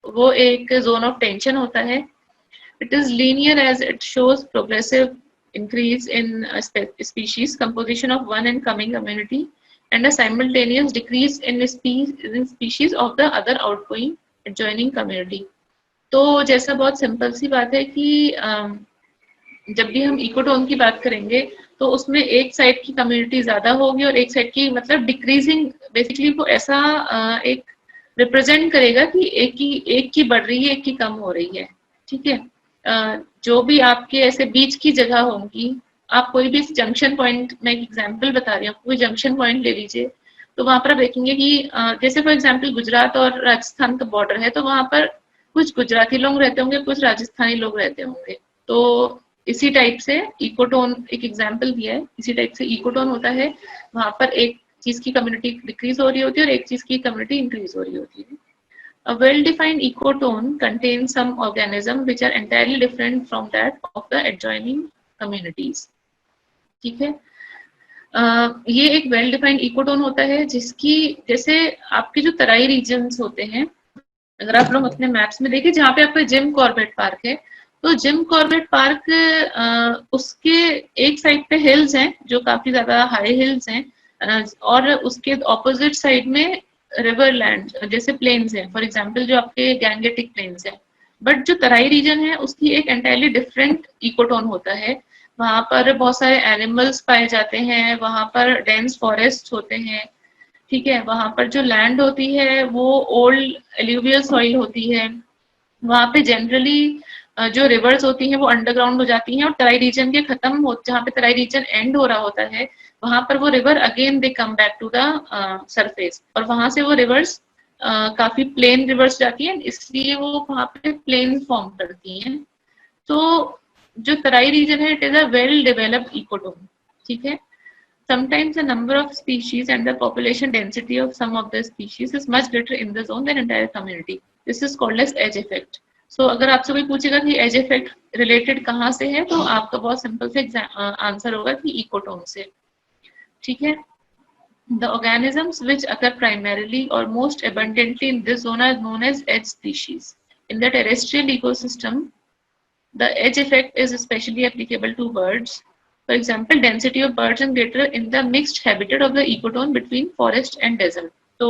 वो एक zone of tension होता है. It is linear as it shows progressive increase in a species composition of one incoming community and a simultaneous decrease in species of the other outgoing adjoining community. तो जैसा बहुत simple सी बात है कि जब भी हम इकोटोन की बात करेंगे तो उसमें एक साइड की कम्युनिटी ज्यादा होगी और एक साइड की मतलब डिक्रीजिंग, बेसिकली वो ऐसा एक रिप्रेजेंट करेगा कि एक की बढ़ रही है, एक की कम हो रही है. ठीक है. जो भी आपके ऐसे बीच की जगह होंगी, आप कोई भी जंक्शन पॉइंट, मैं एक एग्जांपल बता रही हूँ, कोई जंक्शन पॉइंट ले लीजिए तो वहां पर आप देखेंगे कि जैसे फॉर एग्जांपल गुजरात और राजस्थान का बॉर्डर है तो वहां पर कुछ गुजराती लोग रहते होंगे, कुछ राजस्थानी लोग रहते होंगे. तो इसी टाइप से इकोटोन एक एग्जांपल दिया है, इसी टाइप से इकोटोन होता है. वहां पर एक चीज की कम्युनिटी डिक्रीज हो रही होती है और एक चीज की कम्युनिटी इंक्रीज हो रही होती है. A well-defined ecotone contains some organisms which are entirely different from that of the adjoining communities. ठीक है. ये एक वेल डिफाइंड इकोटोन होता है जिसकी, जैसे आपके जो तराई रीजन्स होते हैं, अगर आप लोग अपने मैप्स में देखिए जहाँ पे आपका जिम कॉर्बेट पार्क है, तो जिम कॉर्बेट पार्क उसके एक साइड पे हिल्स हैं जो काफी ज्यादा हाई हिल्स हैं, और उसके ऑपोजिट साइड में रिवर लैंड जैसे प्लेन्स हैं, फॉर एग्जांपल जो आपके गैंगेटिक प्लेन्स हैं. बट जो तराई रीजन है उसकी एक एंटायरली डिफरेंट इकोटोन होता है. वहां पर बहुत सारे एनिमल्स पाए जाते हैं, वहां पर डेंस फॉरेस्ट होते हैं. ठीक है. वहां पर जो लैंड होती है वो ओल्ड एल्यूवियल सॉइल होती है. वहां पे जनरली जो रिवर्स होती हैं वो अंडरग्राउंड हो जाती हैं और तराई रीजन के खत्म हो, जहाँ पे तराई रीजन एंड हो रहा होता है वहां पर वो river again they come back to the surface, और वहां से वो रिवर्स काफी प्लेन रिवर्स जाती हैं, इसलिए वो वहां पे प्लेन फॉर्म करती हैं. तो जो तराई रीजन है it is a well developed ecotone. ठीक है. Sometimes the number of species and the population density of some of the species is much greater in the zone than entire community. This is called as edge effect. So अगर आपसे कोई पूछेगा कि edge effect related कहाँ से है तो आपका बहुत सिंपल से आंसर होगा कि इकोटोन से. ठीक है. The organisms which occur primarily or most abundantly in this zone are known as edge species. In the terrestrial ecosystem, the edge effect is especially applicable to birds. For example, density of birds is greater in the mixed habitat of the ecotone between forest and desert. तो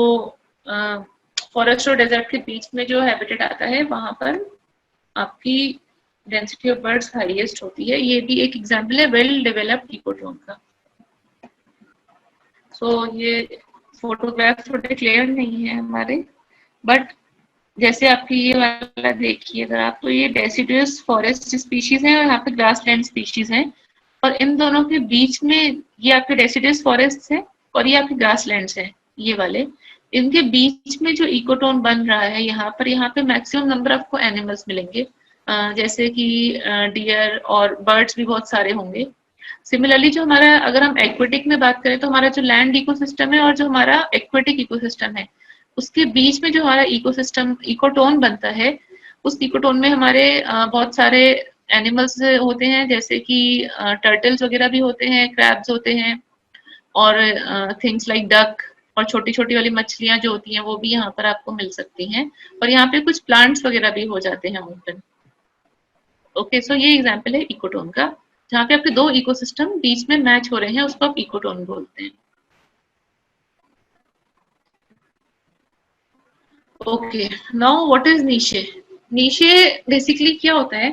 forest और desert के बीच में जो habitat आता है वहां पर आपकी डेंसिटी ऑफ बर्ड्स हाईएस्ट होती है. ये भी एक एग्जांपल है वेल डेवलप्ड इकोटोन का. सो ये फोटोग्राफ थोड़े क्लियर नहीं है हमारे, बट जैसे आपकी ये वाला देखिए अगर आप, तो ये डेसिडुअस फॉरेस्ट स्पीशीज है और यहाँ पे ग्रासलैंड स्पीशीज है, और इन दोनों के बीच में ये आपके डेसिडुअस फॉरेस्ट है और ये आपके ग्रासलैंड्स है, ये वाले. इनके बीच में जो इकोटोन बन रहा है यहाँ पे मैक्सिमम नंबर आपको एनिमल्स मिलेंगे, जैसे कि डियर और बर्ड्स भी बहुत सारे होंगे. सिमिलरली जो हमारा, अगर हम एक्वेटिक में बात करें तो हमारा जो लैंड इकोसिस्टम है और जो हमारा एक्वेटिक इकोसिस्टम है उसके बीच में जो हमारा इकोसिस्टम इकोटोन बनता है, उस इकोटोन में हमारे बहुत सारे एनिमल्स होते हैं, जैसे कि टर्टल्स वगैरह भी होते हैं, क्रैब्स होते हैं, और थिंग्स लाइक डक और छोटी छोटी वाली मछलियां जो होती हैं वो भी यहाँ पर आपको मिल सकती हैं, और यहाँ पे कुछ प्लांट्स वगैरह भी हो जाते हैं अमूमन. ओके. सो ये एग्जाम्पल है इकोटोन का, जहाँ पे आपके दो इकोसिस्टम बीच में मैच हो रहे हैं, उसको आप इकोटोन बोलते हैं. Okay. Now what is niche. Niche basically क्या होता है,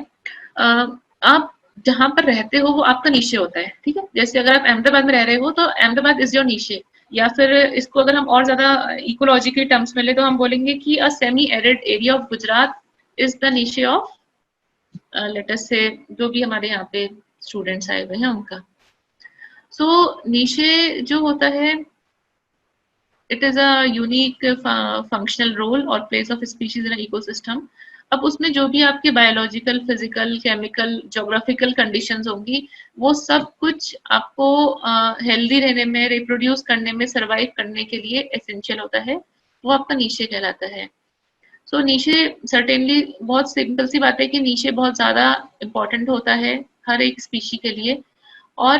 आप जहां पर रहते हो वो आपका नीशे होता है. ठीक है. जैसे अगर आप अहमदाबाद में रह रहे हो तो अहमदाबाद इज योर नीशे, या फिर इसको अगर हम और ज्यादा इकोलॉजी के टर्म्स में ले तो हम बोलेंगे कि a semi arid area of Gujarat is the niche of, let us say जो भी हमारे यहाँ पे स्टूडेंट्स आए हुए हैं उनका. सो नीशे जो होता है, it is a unique functional role or place of species in an ecosystem. अब उसमें जो भी आपके biological, physical, chemical, geographical conditions होंगी वो सब कुछ आपको हेल्दी रहने में, रिप्रोड्यूस करने में, सरवाइव करने के लिए एसेंशियल होता है, वो आपका नीशे कहलाता है. सो नीशे सर्टेनली, बहुत सिंपल सी बात है कि नीशे बहुत ज्यादा इम्पोर्टेंट होता है हर एक स्पीशी के लिए, और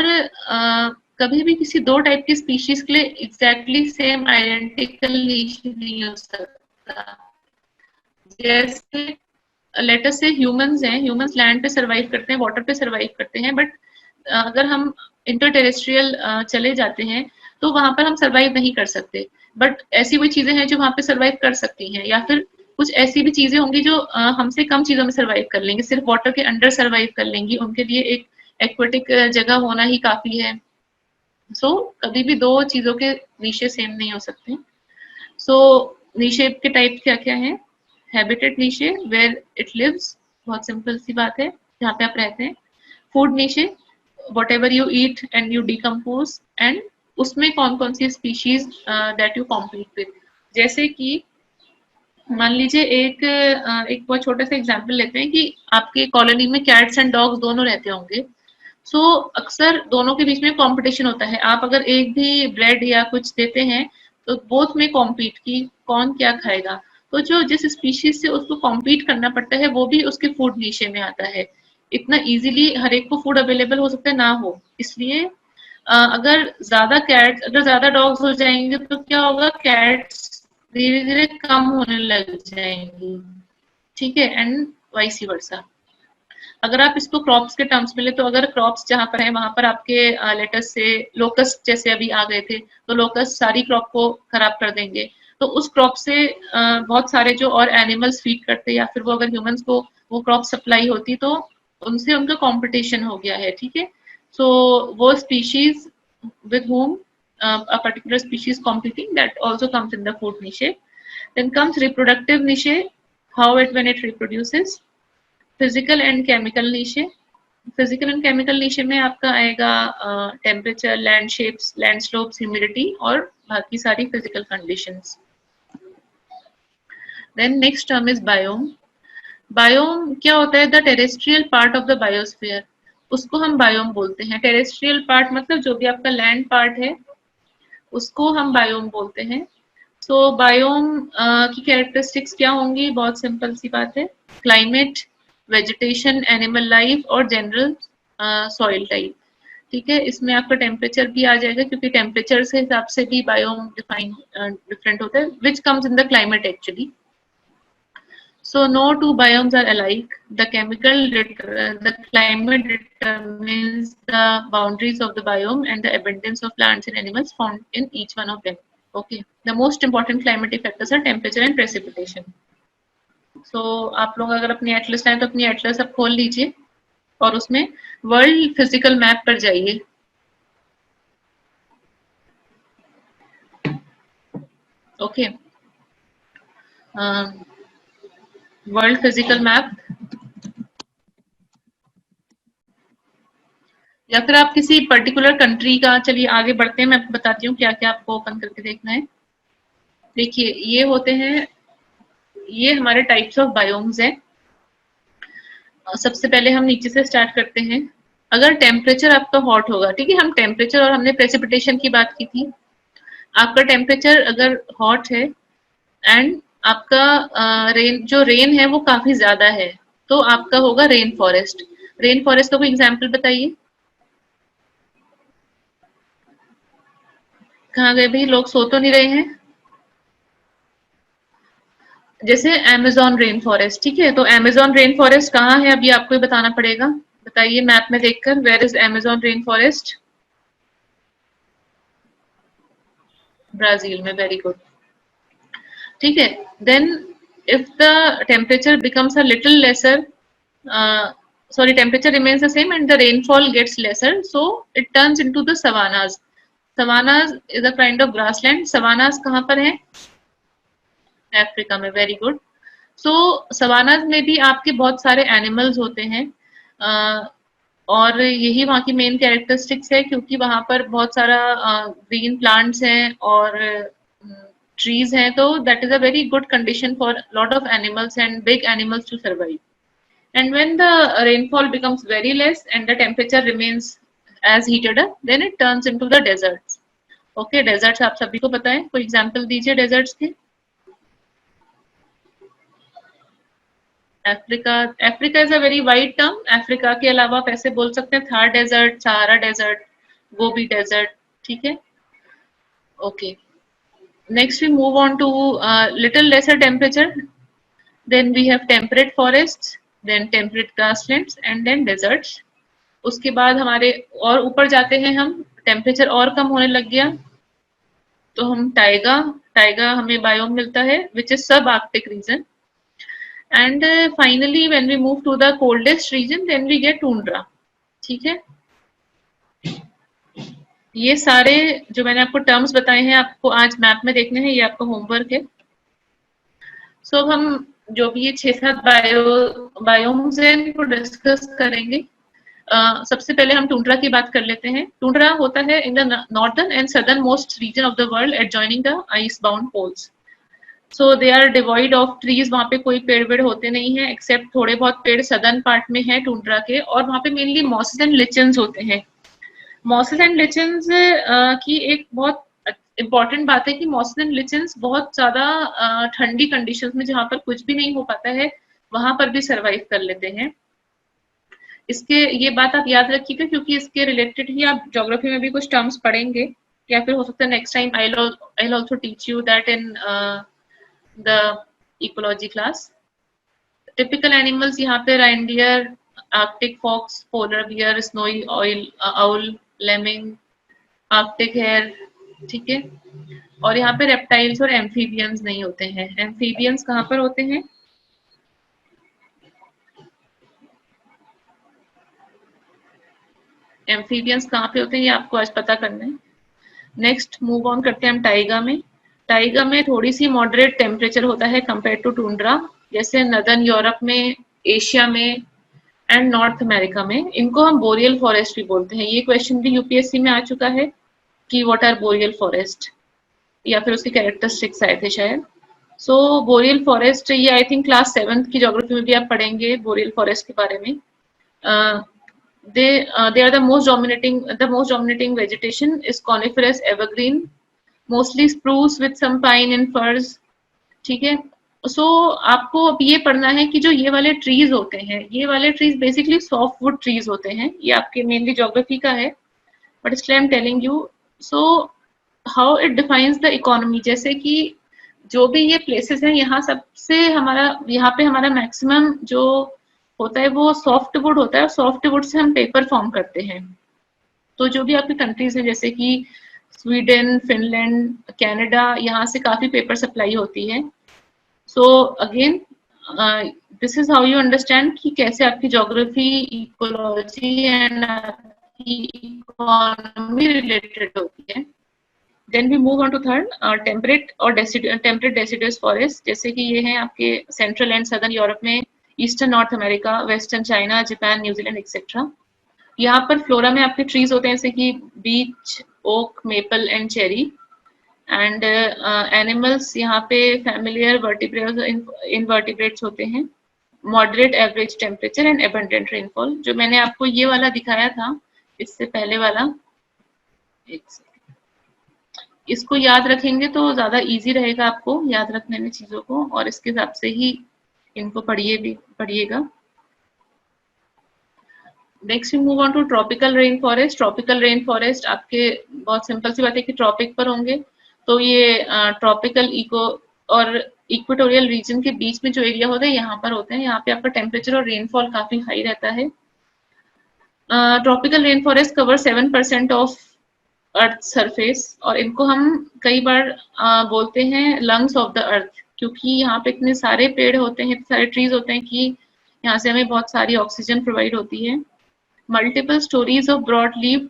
कभी भी किसी दो टाइप की स्पीशीज के लिए एग्जैक्टली सेम आइडेंटिकल नीश नहीं हो सकता. जैसे लेट अस से ह्यूमंस हैं, ह्यूमंस लैंड पे सरवाइव करते हैं, वाटर पे सरवाइव करते हैं, बट अगर हम इंटरटेरेस्ट्रियल चले जाते हैं तो वहां पर हम सरवाइव नहीं कर सकते। बट ऐसी कोई चीजें हैं जो वहां पे सरवाइव कर सकती हैं, या फिर कुछ ऐसी भी चीजें होंगी जो हमसे कम चीजों में सरवाइव कर लेंगी, सिर्फ वाटर के अंडर सरवाइव कर लेंगी, उनके लिए एक एक्वेटिक जगह होना ही काफी है। सो कभी भी दो चीजों के नीचे सेम नहीं हो सकते। सो नीचे के टाइप क्या क्या है? Habitat niche where it lives, बहुत सिंपल सी बात है, जहाँ पे आप रहते हैं। Food niche whatever you eat and you decompose, and उसमें कौन कौन सी species that you compete with. जैसे कि मान लीजिए एक बहुत छोटा सा एग्जांपल लेते हैं कि आपके कॉलोनी में कैट्स एंड डॉग्स दोनों रहते होंगे। सो अक्सर दोनों के बीच में कंपटीशन होता है। आप अगर एक भी ब्रेड या कुछ देते हैं तो बोथ में कॉम्पीट की कौन क्या खाएगा। तो जो जिस स्पीशीज से उसको कॉम्पीट करना पड़ता है वो भी उसके फूड नीचे में आता है। इतना इजीली हर एक को फूड अवेलेबल हो सकता है ना हो, इसलिए अगर ज्यादा कैट्स अगर ज्यादा डॉग्स हो जाएंगे तो क्या होगा, कैट्स धीरे धीरे कम होने लग जाएंगी। ठीक है, एंड वाइस वर्सा। अगर आप इसको क्रॉप्स के टर्म्स में ले तो अगर क्रॉप्स जहां पर है वहां पर आपके लेटस से लोकस्ट जैसे अभी आ गए थे तो लोकस्ट सारी क्रॉप को खराब कर देंगे। तो उस क्रॉप से बहुत सारे जो और एनिमल्स फीड करते या फिर वो अगर ह्यूमंस को वो क्रॉप सप्लाई होती तो उनसे उनका कंपटीशन हो गया है। ठीक है, सो वो species with whom a particular species competing, that also comes in the food niche. Then comes reproductive niche, how it when it reproduces. Physical and chemical niche, physical and chemical niche में आपका आएगा temperature, land shapes, land slopes, humidity और बाकी सारी physical conditions. Then next term is biome. Biome क्या होता है? The terrestrial part of the biosphere, उसको हम बायोम बोलते हैं। टेरेस्ट्रियल पार्ट मतलब जो भी आपका लैंड पार्ट है उसको हम बायोम बोलते हैं। सो बायोम की कैरेक्टरिस्टिक्स क्या होंगी? बहुत सिंपल सी बात है, क्लाइमेट, वेजिटेशन, एनिमल लाइफ और जनरल सॉइल टाइप। ठीक है, इसमें आपका टेम्परेचर भी आ जाएगा क्योंकि टेम्परेचर से हिसाब से भी बायोम डिफाइन डिफरेंट होता है, which comes in the climate actually. So no two biomes are alike. The climate determines the boundaries of the biome and the abundance of plants and animals found in each one of them. Okay. The most important climatic factors are temperature and precipitation. So आप लोग अगर अपनी Atlas लाएं तो अपनी Atlas आप खोल लीजिए और उसमें वर्ल्ड फिजिकल मैप पर जाइए। ओके, वर्ल्ड फिजिकल मैप, या फिर आप किसी पर्टिकुलर कंट्री का, चलिए आगे बढ़ते हैं, मैं आपको बताती हूँ क्या क्या आपको ओपन करके देखना है। देखिए ये होते हैं, ये हमारे टाइप्स ऑफ बायोम्स हैं। सबसे पहले हम नीचे से स्टार्ट करते हैं। अगर टेम्परेचर आपका हॉट होगा, ठीक है, हम टेम्परेचर और हमने प्रेसिपिटेशन की बात की थी। आपका टेम्परेचर अगर हॉट है एंड आपका रेन है वो काफी ज्यादा है तो आपका होगा रेन फॉरेस्ट। रेन फॉरेस्ट का कोई एग्जाम्पल बताइए। कहाँ गए भाई, लोग सो तो नहीं रहे हैं? जैसे अमेजोन रेन फॉरेस्ट, ठीक है, तो अमेजोन रेन फॉरेस्ट कहाँ है अभी आपको ही बताना पड़ेगा। बताइए मैप में देखकर, where is Amazon rain forest? Brazil में, वेरी गुड। ठीक है, then if the temperature becomes a little lesser, sorry, temperature remains the same and the rainfall gets lesser, so it turns into the savannas. Savannas is a kind of grassland. Savannas कहाँ पर है? Africa में, very good. सो savannas में भी आपके बहुत सारे animals होते हैं और यही वहाँ की मेन कैरेक्टरिस्टिक्स है क्योंकि वहाँ पर बहुत सारा ग्रीन प्लांट्स हैं और ट्रीज हैं, तो that is a very good condition for lot of animals and big animals to survive. And when the rainfall becomes very less and the temperature remains as heated up, then it turns into the deserts. Okay, deserts आप सभी को पता है, कोई example दीजिए deserts के। Africa, Africa is a very wide term. Africa के अलावा आप ऐसे बोल सकते हैं Thar desert, Sahara desert, Gobi desert. ठीक है, okay. Next we move on to little lesser temperature. Then we have temperate forest, then temperate grasslands and then deserts. उसके बाद हमारे और ऊपर जाते हैं हम, टेम्परेचर और कम होने लग गया तो हम टाइगा, टाइगा हमें बायोम मिलता है which is sub arctic region. And finally when we move to the coldest region then we get tundra. ठीक है, ये सारे जो मैंने आपको टर्म्स बताए हैं आपको आज मैप में देखने हैं, ये आपका होमवर्क है। सो अब हम जो भी ये 6-7 बायोम्स हैं इनको डिस्कस करेंगे। सबसे पहले हम टुंड्रा की बात कर लेते हैं। टुंड्रा होता है in the northern and southern most region of the world adjoining the ice bound poles. So they are devoid of trees, वहाँ पे कोई पेड़ वेड़ होते नहीं है एक्सेप्ट थोड़े बहुत पेड़ सदर्न पार्ट में है टुंड्रा के, और वहाँ पे मेनली मॉसेस एंड लिचन्स होते हैं। मॉसेस एंड लिचन्स की एक बहुत इम्पॉर्टेंट बात है कि मॉसेस एंड लिचन्स बहुत ज्यादा ठंडी कंडीशंस में जहाँ पर कुछ भी नहीं हो पाता है वहां पर भी सरवाइव कर लेते हैं। इसके ये बात आप याद रखिएगा क्योंकि इसके रिलेटेड ही आप ज्योग्राफी में भी कुछ टर्म्स पढ़ेंगे, या फिर हो सकता है next time I will also teach you that in the ecology class. Typical animals यहाँ पे reindeer, arctic fox, polar bear, snowy owl, lemming, arctic hare. ठीक है, और यहाँ पे रेप्टाइल्स और एम्फीबियंस नहीं होते हैं। एम्फीबियंस कहाँ पर होते हैं? एम्फीबियंस कहाँ पे होते हैं ये आपको आज पता करना है। नेक्स्ट मूव ऑन करते हैं हम टाइगा में। टाइगा में थोड़ी सी मॉडरेट टेम्परेचर होता है कंपेयर टू टुंड्रा, जैसे नदर्न यूरोप में, एशिया में एंड नॉर्थ अमेरिका में। इनको हम बोरियल फॉरेस्ट भी बोलते हैं। ये क्वेश्चन भी यूपीएससी में आ चुका है कि व्हाट आर बोरियल फॉरेस्ट, या फिर उसके कैरेक्टरिस्टिक्स आए थे शायद। सो बोरियल फॉरेस्ट ये आई थिंक क्लास 7th की ज्योग्राफी में भी आप पढ़ेंगे बोरियल फॉरेस्ट के बारे में। They are the most dominating vegetation is coniferous evergreen, mostly spruce with some pine and firs। ठीक है, सो आपको अब ये पढ़ना है कि जो ये वाले ट्रीज होते हैं, ये वाले trees basically soft wood trees होते हैं। ये आपके मेनली ज्योग्राफी का है, बट इसलिए I am telling you. So how it defines the economy, जैसे कि जो भी ये प्लेसेस हैं यहाँ सबसे हमारा, यहाँ पे हमारा मैक्सिमम जो होता है वो सॉफ्ट वुड होता है, और सॉफ्ट वुड से हम पेपर फॉर्म करते हैं। तो जो भी आपकी कंट्रीज हैं जैसे कि स्वीडन, फिनलैंड, कनाडा, यहाँ से काफी पेपर सप्लाई होती है। So again this is how you understand कि कैसे आपकी ज्योग्राफी, इकोलॉजी एंड आपकी इकोनॉमी रिलेटेड होती है। Then we move on to third, temperate और टेम्परेट डेसिडुअस फॉरेस्ट, जैसे कि ये हैं आपके सेंट्रल एंड सदर्न यूरोप में, eastern north America, western China, Japan, New Zealand et cetera. यहाँ पर फ्लोरा में आपके ट्रीज होते हैं जैसे कि beech, oak, maple and cherry. And animals यहाँ पे फैमिलियर, वर्टिब्रेट्स, इनवर्टिब्रेट्स होते हैं। Moderate average temperature and abundant rainfall, जो मैंने आपको ये वाला दिखाया था इससे पहले वाला, इसको याद रखेंगे तो ज्यादा इजी रहेगा आपको याद रखने में चीजों को, और इसके हिसाब से ही इनको पढ़िएगा। Next we move on to tropical rain forest. Tropical rain forest आपके बहुत सिंपल सी बात है कि ट्रॉपिक पर होंगे, तो ये ट्रॉपिकल इको और इक्वेटोरियल रीजन के बीच में जो एरिया होता है यहाँ पर होते हैं। यहाँ पे आपका टेम्परेचर और रेनफॉल काफी हाई रहता है। Tropical rain forest cover 7% of earth surface, और इनको हम कई बार बोलते हैं लंग्स ऑफ द अर्थ, क्योंकि यहाँ पे इतने सारे पेड़ होते हैं, इतने सारे ट्रीज होते हैं कि यहाँ से हमें बहुत सारी ऑक्सीजन प्रोवाइड होती है। Multiple stories of broad leave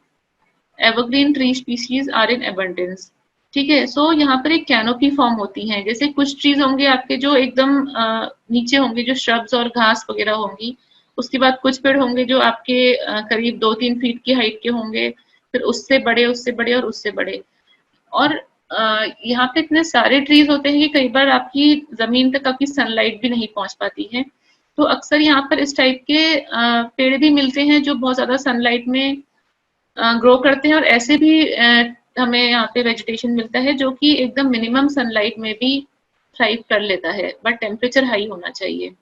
evergreen tree species are in abundance. ठीक है, सो यहाँ पर एक कैनोपी फॉर्म होती है। जैसे कुछ ट्रीज होंगे आपके जो एकदम नीचे होंगे, जो श्रब्स और घास वगैरह होंगी। उसके बाद कुछ पेड़ होंगे जो आपके करीब 2-3 फीट की हाइट के होंगे, फिर उससे बड़े, उससे बड़े और उससे बड़े। और यहाँ पे इतने सारे ट्रीज होते हैं कि कई बार आपकी जमीन तक आपकी सनलाइट भी नहीं पहुंच पाती है। तो अक्सर यहाँ पर इस टाइप के पेड़ भी मिलते हैं जो बहुत ज्यादा सनलाइट में ग्रो करते हैं, और ऐसे भी हमें यहाँ पे वेजिटेशन मिलता है जो कि एकदम मिनिमम सनलाइट में भी थ्राइव कर लेता है, बट टेम्परेचर हाई होना चाहिए।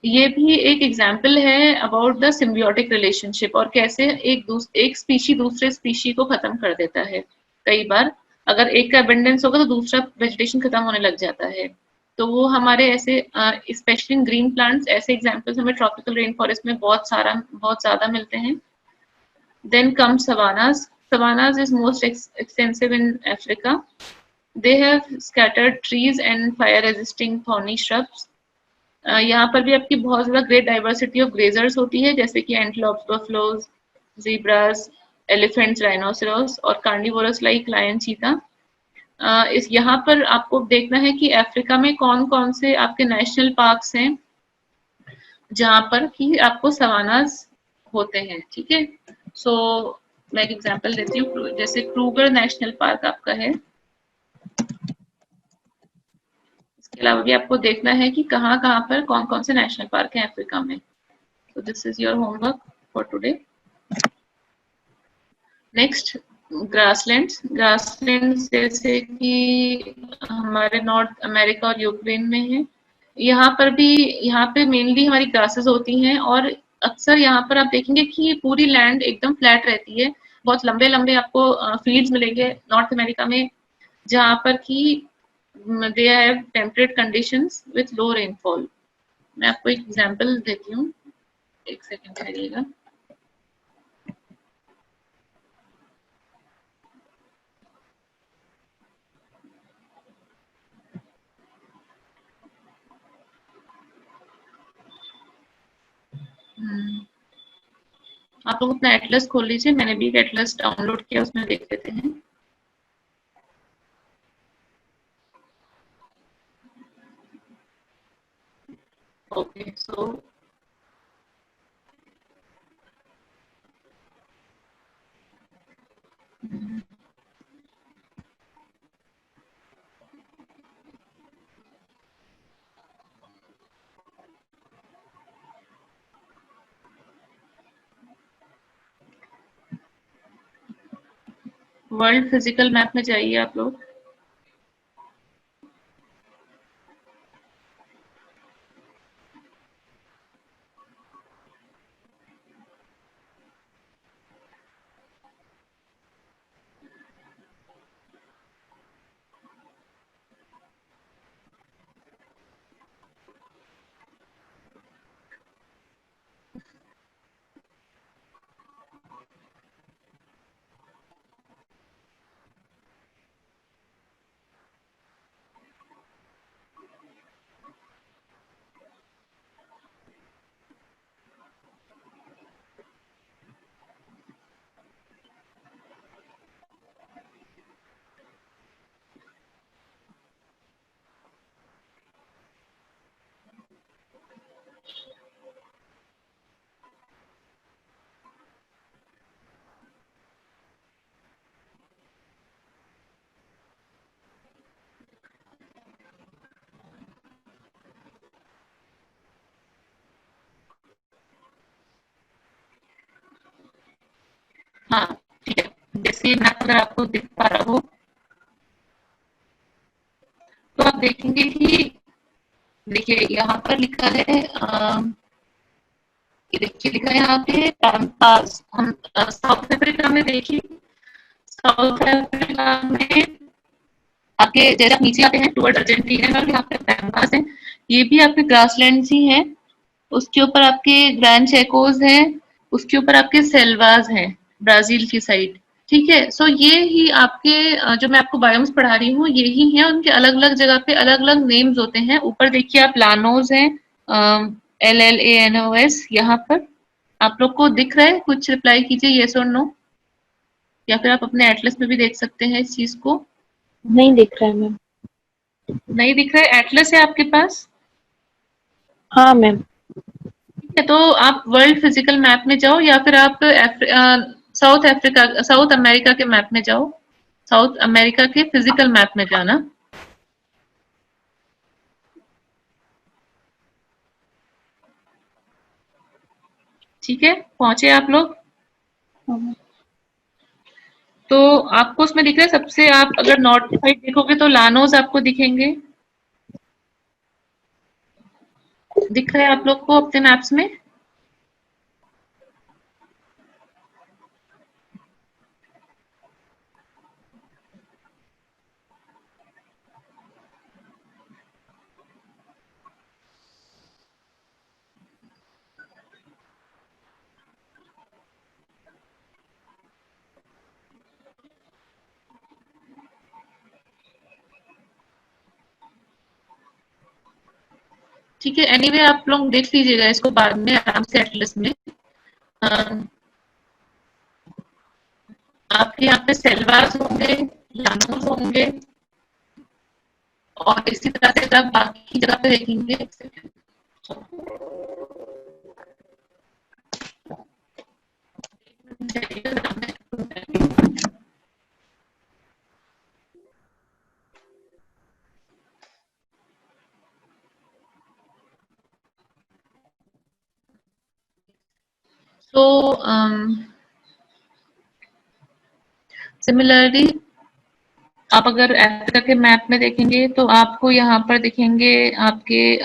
ये भी एक एग्जाम्पल है अबाउट द सिम्बियोटिक रिलेशनशिप, और कैसे एक स्पीशी दूसरे स्पीशी को खत्म कर देता है। कई बार अगर एक का अबंडेंस होगा तो दूसरा वेजिटेशन खत्म होने लग जाता है। तो वो हमारे ऐसे स्पेशली इन ग्रीन प्लांट्स, ऐसे एग्जांपल्स हमें ट्रॉपिकल रेन फॉरेस्ट में बहुत ज़्यादा मिलते हैं. Then come savannas. Savannas is most extensive in Africa. They have scattered trees and fire-resisting thorny shrubs. यहाँ पर भी आपकी बहुत ज़्यादा ग्रेट डाइवर्सिटी ऑफ ग्रेजर्स होती है, जैसे कि एंटलोप्स, बफलोज, जीब्रास, एलिफेंट्स, राइनोसेरोस और कार्निवोरस लाइक लायन, चीता. इस यहाँ पर आपको देखना है कि अफ्रीका में कौन कौन से आपके नेशनल पार्क्स हैं जहाँ पर कि आपको सवानास होते हैं. ठीक है. सो मैं एक एग्जांपल देती हूँ. जैसे क्रूगर नेशनल पार्क आपका है. इसके अलावा भी आपको देखना है कि कहाँ कहाँ पर कौन कौन से नेशनल पार्क हैं अफ्रीका में. So this is your homework for today. Next, grasslands. Grasslands जैसे कि हमारे नॉर्थ अमेरिका और यूक्रेन में है. यहाँ पर भी, यहाँ पे मेनली हमारी ग्रासेस होती हैं और अक्सर यहाँ पर आप देखेंगे कि पूरी लैंड एकदम फ्लैट रहती है. बहुत लंबे लंबे आपको फील्ड्स मिलेंगे नॉर्थ अमेरिका में, जहाँ पर कि they have temperate conditions with low rainfall. मैं आपको एक एग्जांपल देती हूँ, एक सेकंड ठहरिएगा. आप लोग अपना एटलस खोल लीजिए. मैंने भी एक एटलस डाउनलोड किया, उसमें देख लेते हैं. Okay. So world physical map में जाइए आप लोग. हाँ, ठीक है. जैसे मैप अगर आपको दिख पा रहा हो तो आप देखेंगे कि, देखिए यहाँ पर लिखा है, ये देखिए लिखा है यहाँ पे पैम्पास. हम साउथ अफ्रीका में देखिए, साउथ अफ्रीका में आपके जैसे आप नीचे आते हैं टुवर्ड अर्जेंटीना और यहाँ पे पैम्पास है. ये भी आपके ग्रासलैंड्स ही हैं. उसके ऊपर आपके ग्रैंड चेकोज हैं. उसके ऊपर आपके सेल्वाज हैं ब्राजील की साइड. ठीक है. सो ये ही आपके जो मैं आपको बायोम्स पढ़ा रही हूँ यही है. उनके अलग अलग जगह पे अलग अलग नेम्स होते हैं. ऊपर देखिए आप लानोज हैं, LLANOS. यहाँ पर आप लोग को दिख रहा है? कुछ रिप्लाई कीजिए, येस और नो. या फिर आप अपने एटलस में भी देख सकते हैं इस चीज को. नहीं दिख रहा है मैम. नहीं दिख रहा है? एटलस है आपके पास? हाँ मैम. ठीक है. तो आप वर्ल्ड फिजिकल मैप में जाओ या फिर आप साउथ अमेरिका के मैप में जाओ. साउथ अमेरिका के फिजिकल मैप में जाना. ठीक है. पहुंचे आप लोग? तो आपको उसमें दिख रहा है सबसे, आप अगर नॉर्थ साइड देखोगे तो लानोज आपको दिखेंगे. दिख रहा है आप लोग को अपने मैप्स में? ठीक है, एनीवे आप लोग देख लीजिएगा इसको बाद में आराम से एटलस में। आपके यहाँ पे सेलवार्स होंगे, लानोस होंगे, और इसी तरह से अगर आप बाकी जगह पे देखेंगे, तो सिमिलरली आप अगर अफ्रीका के मैप में देखेंगे तो आपको यहाँ पर दिखेंगे आपके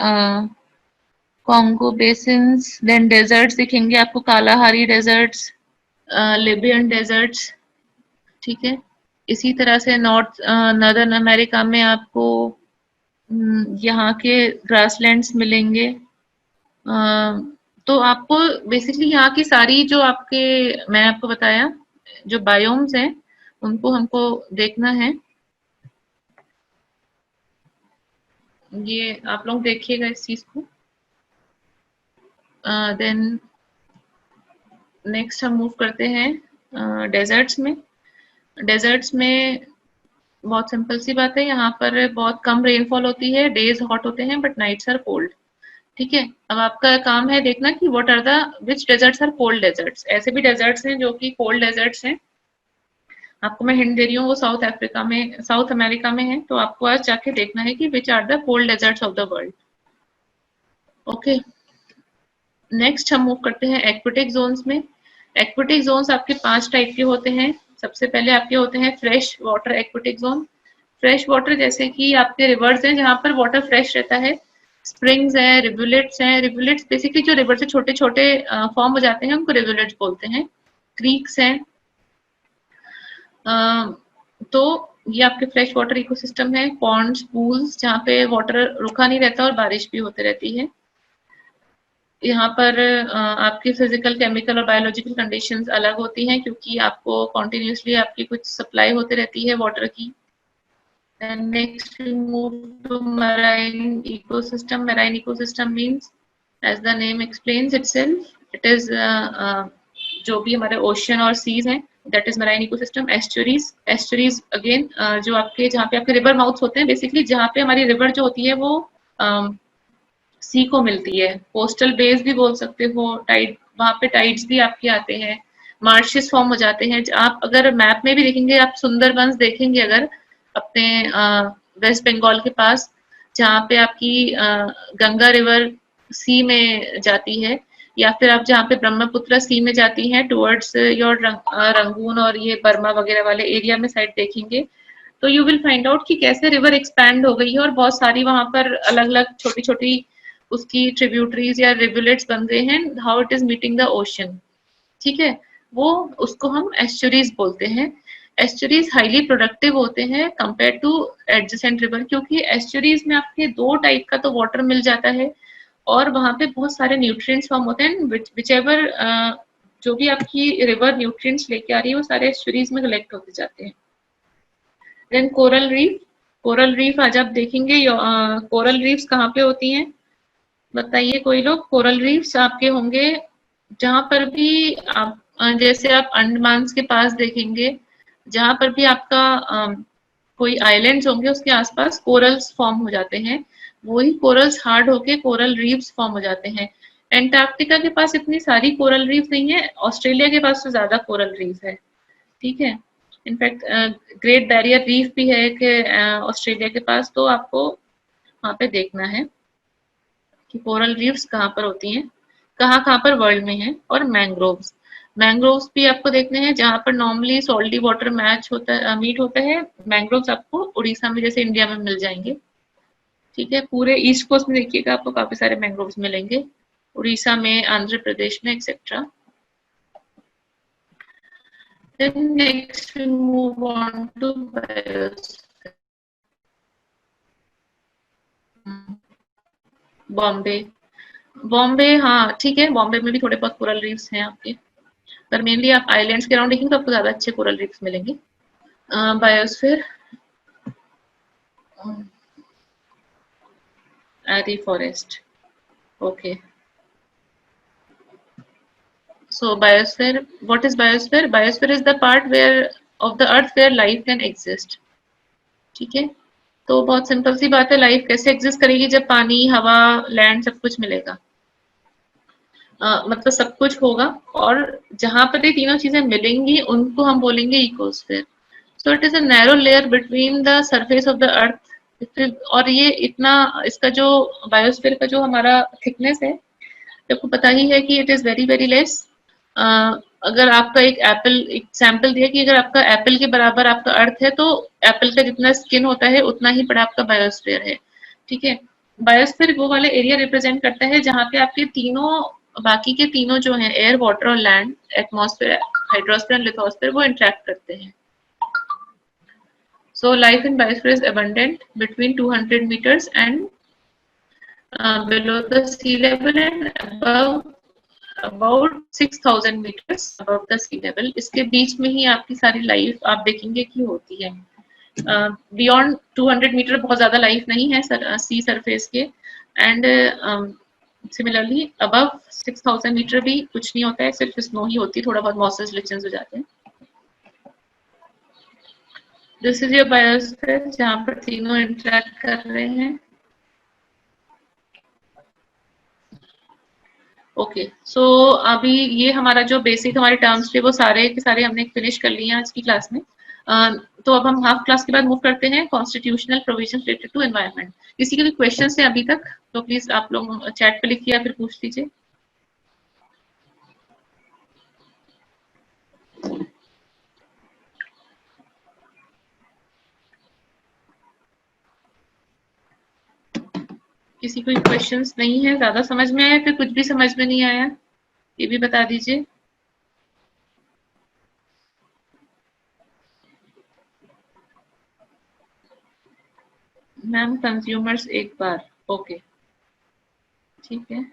कॉन्गो बेसिन्स, देन डेजर्ट्स दिखेंगे आपको, कालाहारी डेजर्ट्स, लिबियन डेजर्ट्स, ठीक है। इसी तरह से नॉर्दर्न अमेरिका में आपको यहाँ के ग्रासलैंड्स मिलेंगे। तो आपको बेसिकली यहाँ की सारी जो आपके मैंने आपको बताया जो बायोम्स हैं उनको हमको देखना है। ये आप लोग देखिएगा इस चीज को। देन नेक्स्ट हम मूव करते हैं डेजर्ट्स में। डेजर्ट्स में बहुत सिंपल सी बात है, यहाँ पर बहुत कम रेनफॉल होती है, डेज हॉट होते हैं बट नाइट्स आर कोल्ड, ठीक है। अब आपका काम है देखना कि what are the which deserts are cold deserts. ऐसे भी डेजर्ट्स हैं जो कि कोल्ड डेजर्ट्स हैं, आपको मैं हिंट दे रही हूँ, वो साउथ अफ्रीका में, साउथ अमेरिका में है, तो आपको आज जाके देखना है कि which are the cold deserts of the world. Okay, next हम मूव करते हैं एक्वेटिक जोन्स में। एक्वेटिक जोन्स आपके 5 टाइप के होते हैं। सबसे पहले आपके होते हैं fresh water aquatic zone. Fresh water जैसे कि आपके रिवर्स हैं जहाँ पर वाटर फ्रेश रहता है, स्प्रिंग्स हैं, रिवुलेट्स हैं। रिवुलेट्स बेसिकली जो रिवर से छोटे छोटे फॉर्म हो जाते हैं उनको रिवुलेट्स बोलते हैं। क्रीक्स हैं। तो ये आपके फ्रेश वाटर इकोसिस्टम है। पॉन्ड्स, पूल्स जहाँ पे वाटर रुका नहीं रहता और बारिश भी होती रहती है। यहाँ पर आपकी फिजिकल, केमिकल और बायोलॉजिकल कंडीशंस अलग होती हैं क्योंकि आपको कॉन्टिन्यूसली आपकी कुछ सप्लाई होती रहती है वाटर की। And next we move to marine ecosystem. Marine ecosystem means, as the name explains itself, it is जो भी हमारे ओशन और सीज हैं, that is marine ecosystem. Estuaries, estuaries again जो आपके जहाँ पे आपके रिवर माउथ्स होते हैं, बेसिकली जहाँ पे हमारी रिवर जो होती है वो सी को मिलती है। कोस्टल बेस भी बोल सकते हो, टाइड, वहाँ पे टाइड्स भी आपके आते हैं, मार्शेस फॉर्म हो जाते हैं। आप अगर मैप में भी देखेंगे, आप सुंदरबंस देखेंगे अगर अपने वेस्ट बंगाल के पास, जहाँ पे आपकी गंगा रिवर सी में जाती है, या फिर आप जहाँ पे ब्रह्मपुत्र सी में जाती हैं टुवर्ड्स योर रंगून और ये बर्मा वगैरह वाले एरिया में साइड देखेंगे, तो यू विल फाइंड आउट कि कैसे रिवर एक्सपैंड हो गई है और बहुत सारी वहां पर अलग अलग छोटी छोटी उसकी ट्रिब्यूटरीज या रिवुलेट्स बन गए हैं, how it is meeting the ocean, ठीक है। वो उसको हम एस्चुरीज बोलते हैं। एस्चुरीज हाईली प्रोडक्टिव होते हैं कंपेयर टू एडजेसेंट रिवर, क्योंकि एस्चुरीज में आपके 2 टाइप का तो वाटर मिल जाता है और वहां पे बहुत सारे न्यूट्रिएंट्स फॉर्म होते हैं, विचएवर जो भी आपकी रिवर न्यूट्रिएंट्स लेके आ रही है वो सारे एस्चुरीज में कलेक्ट होते जाते हैं। Then coral reef. Coral reef आज आप देखेंगे, कोरल रीफ्स कहाँ पे होती हैं बताइए कोई लोग। कोरल रीफ्स आपके होंगे जहां पर भी आप जैसे आप अंडमान के पास देखेंगे, जहां पर भी आपका कोई आइलैंड्स होंगे उसके आसपास कोरल्स फॉर्म हो जाते हैं, वही कोरल्स हार्ड होके कोरल रीफ्स फॉर्म हो जाते हैं। एंटार्क्टिका के पास इतनी सारी कोरल रीफ नहीं है, ऑस्ट्रेलिया के पास तो ज्यादा कोरल रीफ है, ठीक है। इनफैक्ट ग्रेट बैरियर रीफ भी है कि ऑस्ट्रेलिया के पास, तो आपको वहाँ पे देखना है कि कोरल रीफ्स कहाँ पर होती हैं, कहाँ कहाँ पर वर्ल्ड में है। और मैंग्रोव्स, मैंग्रोव्स भी आपको देखने हैं जहाँ पर नॉर्मली सॉल्टी वाटर मैच होता है, मीट होता है। मैंग्रोव्स आपको उड़ीसा में जैसे इंडिया में मिल जाएंगे, ठीक है। पूरे ईस्ट कोस्ट में देखिएगा आपको काफी सारे मैंग्रोव्स मिलेंगे, उड़ीसा में, आंध्र प्रदेश में, etcetera. Then next we move on to biosphere. Bombay, Bombay हाँ ठीक है, बॉम्बे में भी थोड़े बहुत कोरल रीफ्स हैं आपके, पर मेनली आप आइलैंड्स के अराउंड देखेंगे तो आपको ज्यादा अच्छे कोरल रीफ्स मिलेंगे। Biosphere, eri forest, Okay. So biosphere, what is biosphere? Biosphere is the part where of the earth where life can exist. ठीक है, तो बहुत सिंपल सी बात है, लाइफ कैसे एग्जिस्ट करेगी जब पानी, हवा, लैंड सब कुछ मिलेगा। मतलब सब कुछ होगा, और जहां पर ये तीनों चीजें मिलेंगी उनको हम बोलेंगे ecosphere. So it is a narrow layer between the surface of the earth. और ये इतना, इसका जो बायोस्फीयर का जो हमारा थिकनेस है, आपको पता ही है कि it is very very less. अगर आपका एक एप्पल, एक सैंपल दिया कि अगर आपका एप्पल के बराबर आपका अर्थ है, तो एप्पल का जितना स्किन होता है उतना ही बड़ा आपका बायोस्फीयर है। ठीक है, बायोस्फीयर वो वाला एरिया रिप्रेजेंट करता है जहाँ पे आपके तीनों, बाकी के तीनों जो हैं, एयर, वाटर और लैंड, एटमॉस्फेयर, हाइड्रोस्फीयर, लिथोस्फीयर, वो इंटरेक्ट करते हैं। So life in biosphere is abundant between 200 meters and below the sea level and above about 6000 meters above the sea level। इसके बीच में ही आपकी सारी लाइफ आप देखेंगे कि होती है। बियॉन्ड 200 मीटर बहुत ज्यादा लाइफ नहीं है सी सरफेस के, एंड सिमिलरली अबव 6000 मीटर भी कुछ नहीं होता है, सिर्फ स्नो ही होती है, थोड़ा बहुत मॉसेस लिचन्स हो जाते हैं। दिस इज योर बायोस्फीयर जहाँ पर तीनों इंटरेक्ट कर रहे हैं। ओके, सो अभी ये हमारा जो बेसिक हमारे टर्म्स थे वो सारे के सारे हमने फिनिश कर लिए हैं आज की क्लास में। तो अब हम हाफ क्लास के बाद मूव करते हैं constitutional provision related to environment. किसी के भी क्वेश्चन है अभी तक तो प्लीज आप लोग चैट पे लिखिए या फिर पूछ लीजिए। किसी कोई क्वेश्चंस नहीं है, ज्यादा समझ में आया फिर कुछ भी समझ में नहीं आया, ये भी बता दीजिए। मैम कंज्यूमर्स एक बार, ओके ठीक है।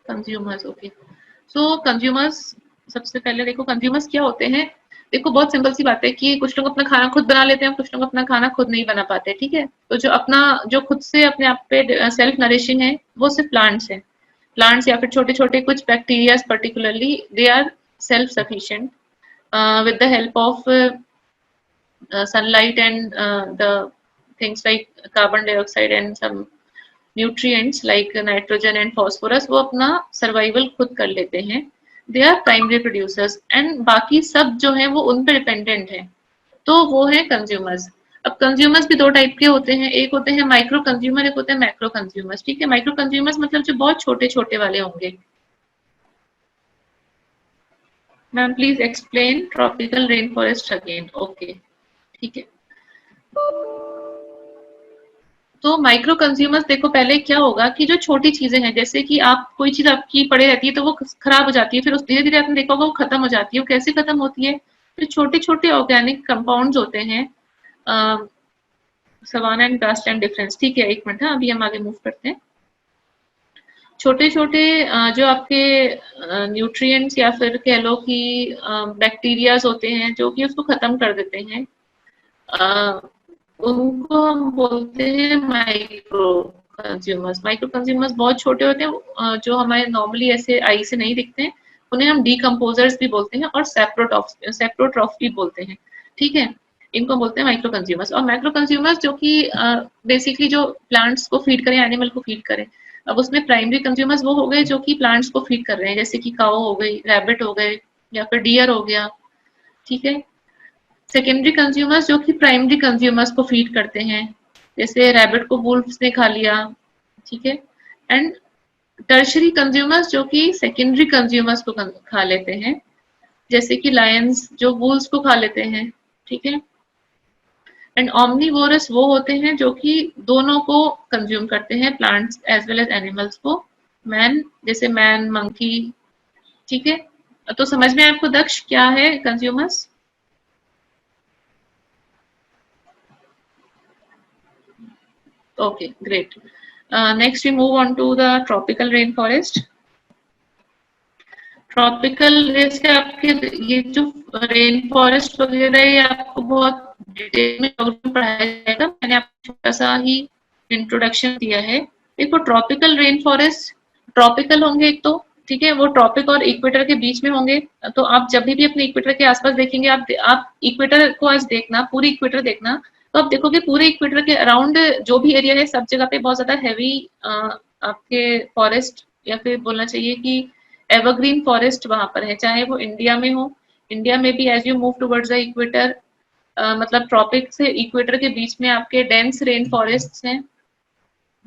Consumers, okay. सो कंज्यूमर्स, सबसे पहले देखो कंज्यूमर्स क्या होते हैं। देखो बहुत सिंपल सी बात है कि कुछ लोग अपना खाना खुद बना लेते हैं, कुछ लोग अपना खाना खुद नहीं बना पाते, ठीक है। तो जो अपना, जो खुद से अपने आप पे सेल्फ नरिशिंग है वो सिर्फ प्लांट्स है। प्लांट्स या फिर छोटे छोटे कुछ bacteria particularly, they are self sufficient with the help of sunlight and the things like carbon dioxide and some nutrients like nitrogen and phosphorus, वो अपना सर्वाइवल खुद कर लेते हैं। They are primary producers, and बाकी सब जो है वो उन पे डिपेंडेंट है, तो वो है कंज्यूमर्स। अब कंज्यूमर्स भी दो टाइप के होते हैं, एक होते हैं माइक्रो कंज्यूमर, एक होते हैं मैक्रो कंज्यूमर्स, ठीक है। माइक्रो कंज्यूमर्स मतलब जो बहुत छोटे छोटे वाले होंगे। Ma'am please explain tropical rain forest again, okay ठीक है। तो माइक्रो कंज्यूमर्स देखो, पहले क्या होगा कि जो छोटी चीजें हैं, जैसे कि आप कोई चीज आपकी पड़े रहती है तो वो खराब हो जाती है, फिर उस धीरे धीरे आपने देखा होगा वो खत्म हो जाती है। वो कैसे खत्म होती है, तो छोटे छोटे ऑर्गेनिक कंपाउंड्स होते हैं। सवाना एंड ग्रासलैंड डिफरेंस, ठीक है, एक मिनट, हाँ अभी हम आगे मूव करते हैं। छोटे छोटे जो आपके न्यूट्रिएंट्स या फिर कह लो कि बैक्टीरियाज होते हैं जो कि उसको खत्म कर देते हैं, उनको हम बोलते हैं माइक्रो कंज्यूमर्स। माइक्रो कंज्यूमर्स बहुत छोटे होते हैं, जो हमारे नॉर्मली ऐसे आई से नहीं दिखते हैं, उन्हें हम डीकम्पोजर्स भी बोलते हैं और सेप्रोट्रॉफ भी बोलते हैं, ठीक है। इनको बोलते हैं माइक्रो कंज्यूमर्स। और मैक्रो कंज्यूमर्स जो कि बेसिकली जो प्लांट्स को फीड करें, एनिमल को फीड करें। अब उसमें प्राइमरी कंज्यूमर्स वो हो गए जो कि प्लांट्स को फीड कर रहे हैं, जैसे कि काऊ हो गई, रैबिट हो गए, या फिर डियर हो गया, ठीक है। सेकेंडरी कंज्यूमर्स जो कि प्राइमरी कंज्यूमर्स को फीड करते हैं, जैसे रैबिट को वुल्फ्स ने खा लिया, ठीक है। एंड टर्शरी कंज्यूमर्स जो कि सेकेंडरी कंज्यूमर्स को खा लेते हैं, जैसे कि लायंस जो वुल्स को खा लेते हैं, ठीक है। एंड ओमनीवोरस वो होते हैं जो कि दोनों को कंज्यूम करते हैं, plants as well as animals को। मैन, जैसे मैन, मंकी, ठीक है। तो समझ में आपको दक्ष क्या है consumers? Okay, great. Next we move on to the tropical rainforest. Tropical जैसे आपके ये जो रेन फॉरेस्ट वगैरह ये आपको बहुत डिटेल में पढ़ाया जाएगा, मैंने आपको छोटा सा ही इंट्रोडक्शन दिया है। देखो ट्रॉपिकल रेन फॉरेस्ट ट्रॉपिकल होंगे एक तो, ठीक है, वो ट्रॉपिक और इक्वेटर के बीच में होंगे। तो आप जब भी अपने इक्वेटर के आसपास देखेंगे, आप इक्वेटर को आज देखना, पूरी इक्वेटर देखना, तो आप देखोगे पूरे इक्वेटर के अराउंड जो भी एरिया है सब जगह पे बहुत ज्यादा हैवी आपके फॉरेस्ट या फिर बोलना चाहिए कि एवरग्रीन फॉरेस्ट वहां पर है, चाहे वो इंडिया में हो। इंडिया में भी as you move towards the equator, मतलब ट्रॉपिक से इक्वेटर के बीच में आपके डेंस रेन फॉरेस्ट हैं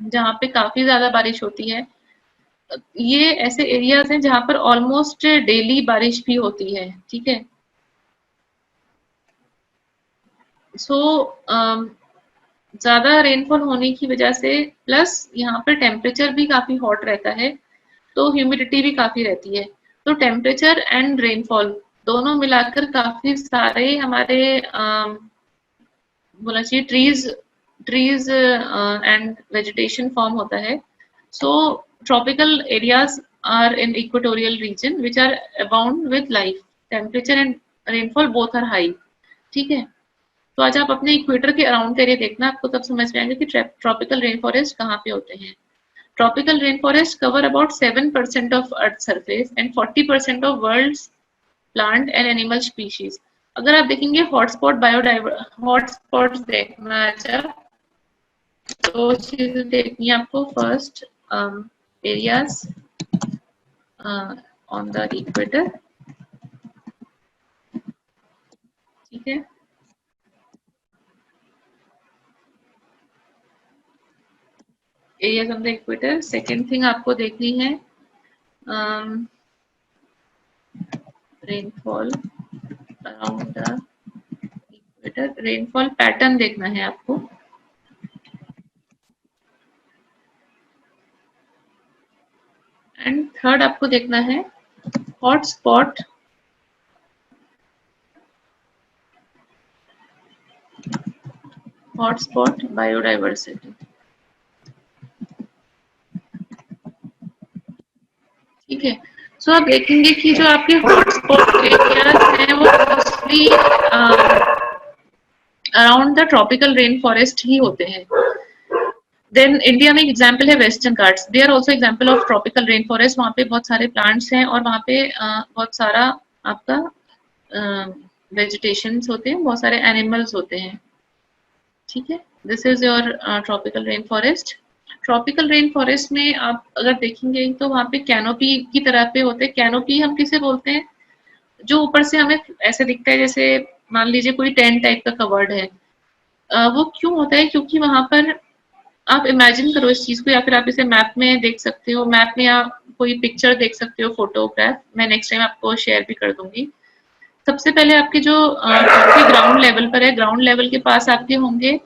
जहाँ पे काफी ज्यादा बारिश होती है। ये ऐसे एरियाज हैं जहाँ पर ऑलमोस्ट डेली बारिश भी होती है, ठीक है। सो ज्यादा रेनफॉल होने की वजह से प्लस यहाँ पर टेम्परेचर भी काफी हॉट रहता है, तो ह्यूमिडिटी भी काफी रहती है। तो टेम्परेचर एंड रेनफॉल दोनों मिलाकर काफी सारे हमारे बोला चाहिए ट्रीज एंड वेजिटेशन फॉर्म होता है। So tropical areas are in equatorial region which are abound with life, temperature and rainfall both are high, ठीक है। तो आज आप अपने इक्वेटर के अराउंड का एरिया देखना, आपको तब समझ में आएगा कि ट्रॉपिकल रेन फॉरेस्ट कहाँ पे होते हैं। Tropical rainforests cover about 7% of Earth's surface and 40% of world's plant and animal species. अगर आप देखेंगे हॉटस्पॉट्स देखना है जब, तो चीजें देखनी है आपको। First areas on the equator, ठीक है। Areas on the equator. Second thing आपको देखनी है rainfall around the equator, rainfall pattern देखना है आपको। एंड थर्ड आपको देखना है हॉटस्पॉट बायोडाइवर्सिटी, ठीक है। सो आप देखेंगे कि जो आपके हॉटस्पॉट एरियाज हैं वो mostly around the tropical rain forest ही होते हैं। देन इंडिया में एक एग्जाम्पल है western Ghats, they are also example of tropical rain forest. वहाँ पे बहुत सारे प्लांट्स हैं और वहाँ पे बहुत सारा आपका वेजिटेशंस होते हैं, बहुत सारे एनिमल्स होते हैं, ठीक है। This is your tropical rain forest. Tropical rain forest में आप अगर देखेंगे तो वहाँ पे कैनोपी की तरह पे होते हैं। कैनोपी हम किसे बोलते हैं, जो ऊपर से हमें ऐसे दिखता है जैसे मान लीजिए कोई टेंट टाइप का कवर्ड है। वो क्यों होता है, क्योंकि वहां पर आप इमेजिन करो इस चीज को, या फिर आप इसे मैप में देख सकते हो, मैप में या कोई पिक्चर देख सकते हो, फोटोग्राफ, मैं नेक्स्ट टाइम आपको शेयर भी कर दूंगी। सबसे पहले आपके जो ग्राउंड लेवल पर है, ग्राउंड लेवल के पास आपके होंगे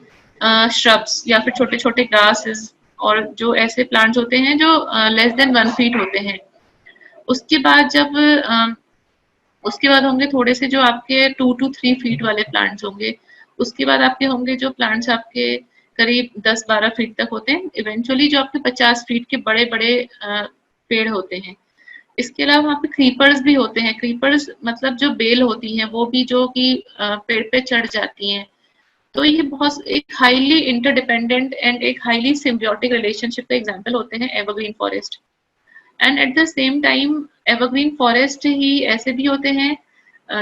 श्रब्स या फिर छोटे छोटे ग्रासेस और जो ऐसे प्लांट्स होते हैं जो लेस देन 1 फीट होते हैं। उसके बाद जब उसके बाद होंगे थोड़े से जो आपके 2 to 3 फीट वाले प्लांट्स होंगे। उसके बाद आपके होंगे जो प्लांट्स आपके करीब 10-12 फीट तक होते हैं। इवेंचुअली जो आपके 50 फीट के बड़े बड़े पेड़ होते हैं। इसके अलावा वहाँ पे क्रीपर्स भी होते हैं। क्रीपर्स मतलब जो बेल होती हैं वो भी जो कि पेड़ पे चढ़ जाती हैं। तो ये बहुत एक हाईली इंटरडिपेंडेंट एंड एक हाईली सिम्बियोटिक रिलेशनशिप का एग्जांपल होते हैं evergreen forest. And at the same time evergreen forest ही ऐसे भी होते हैं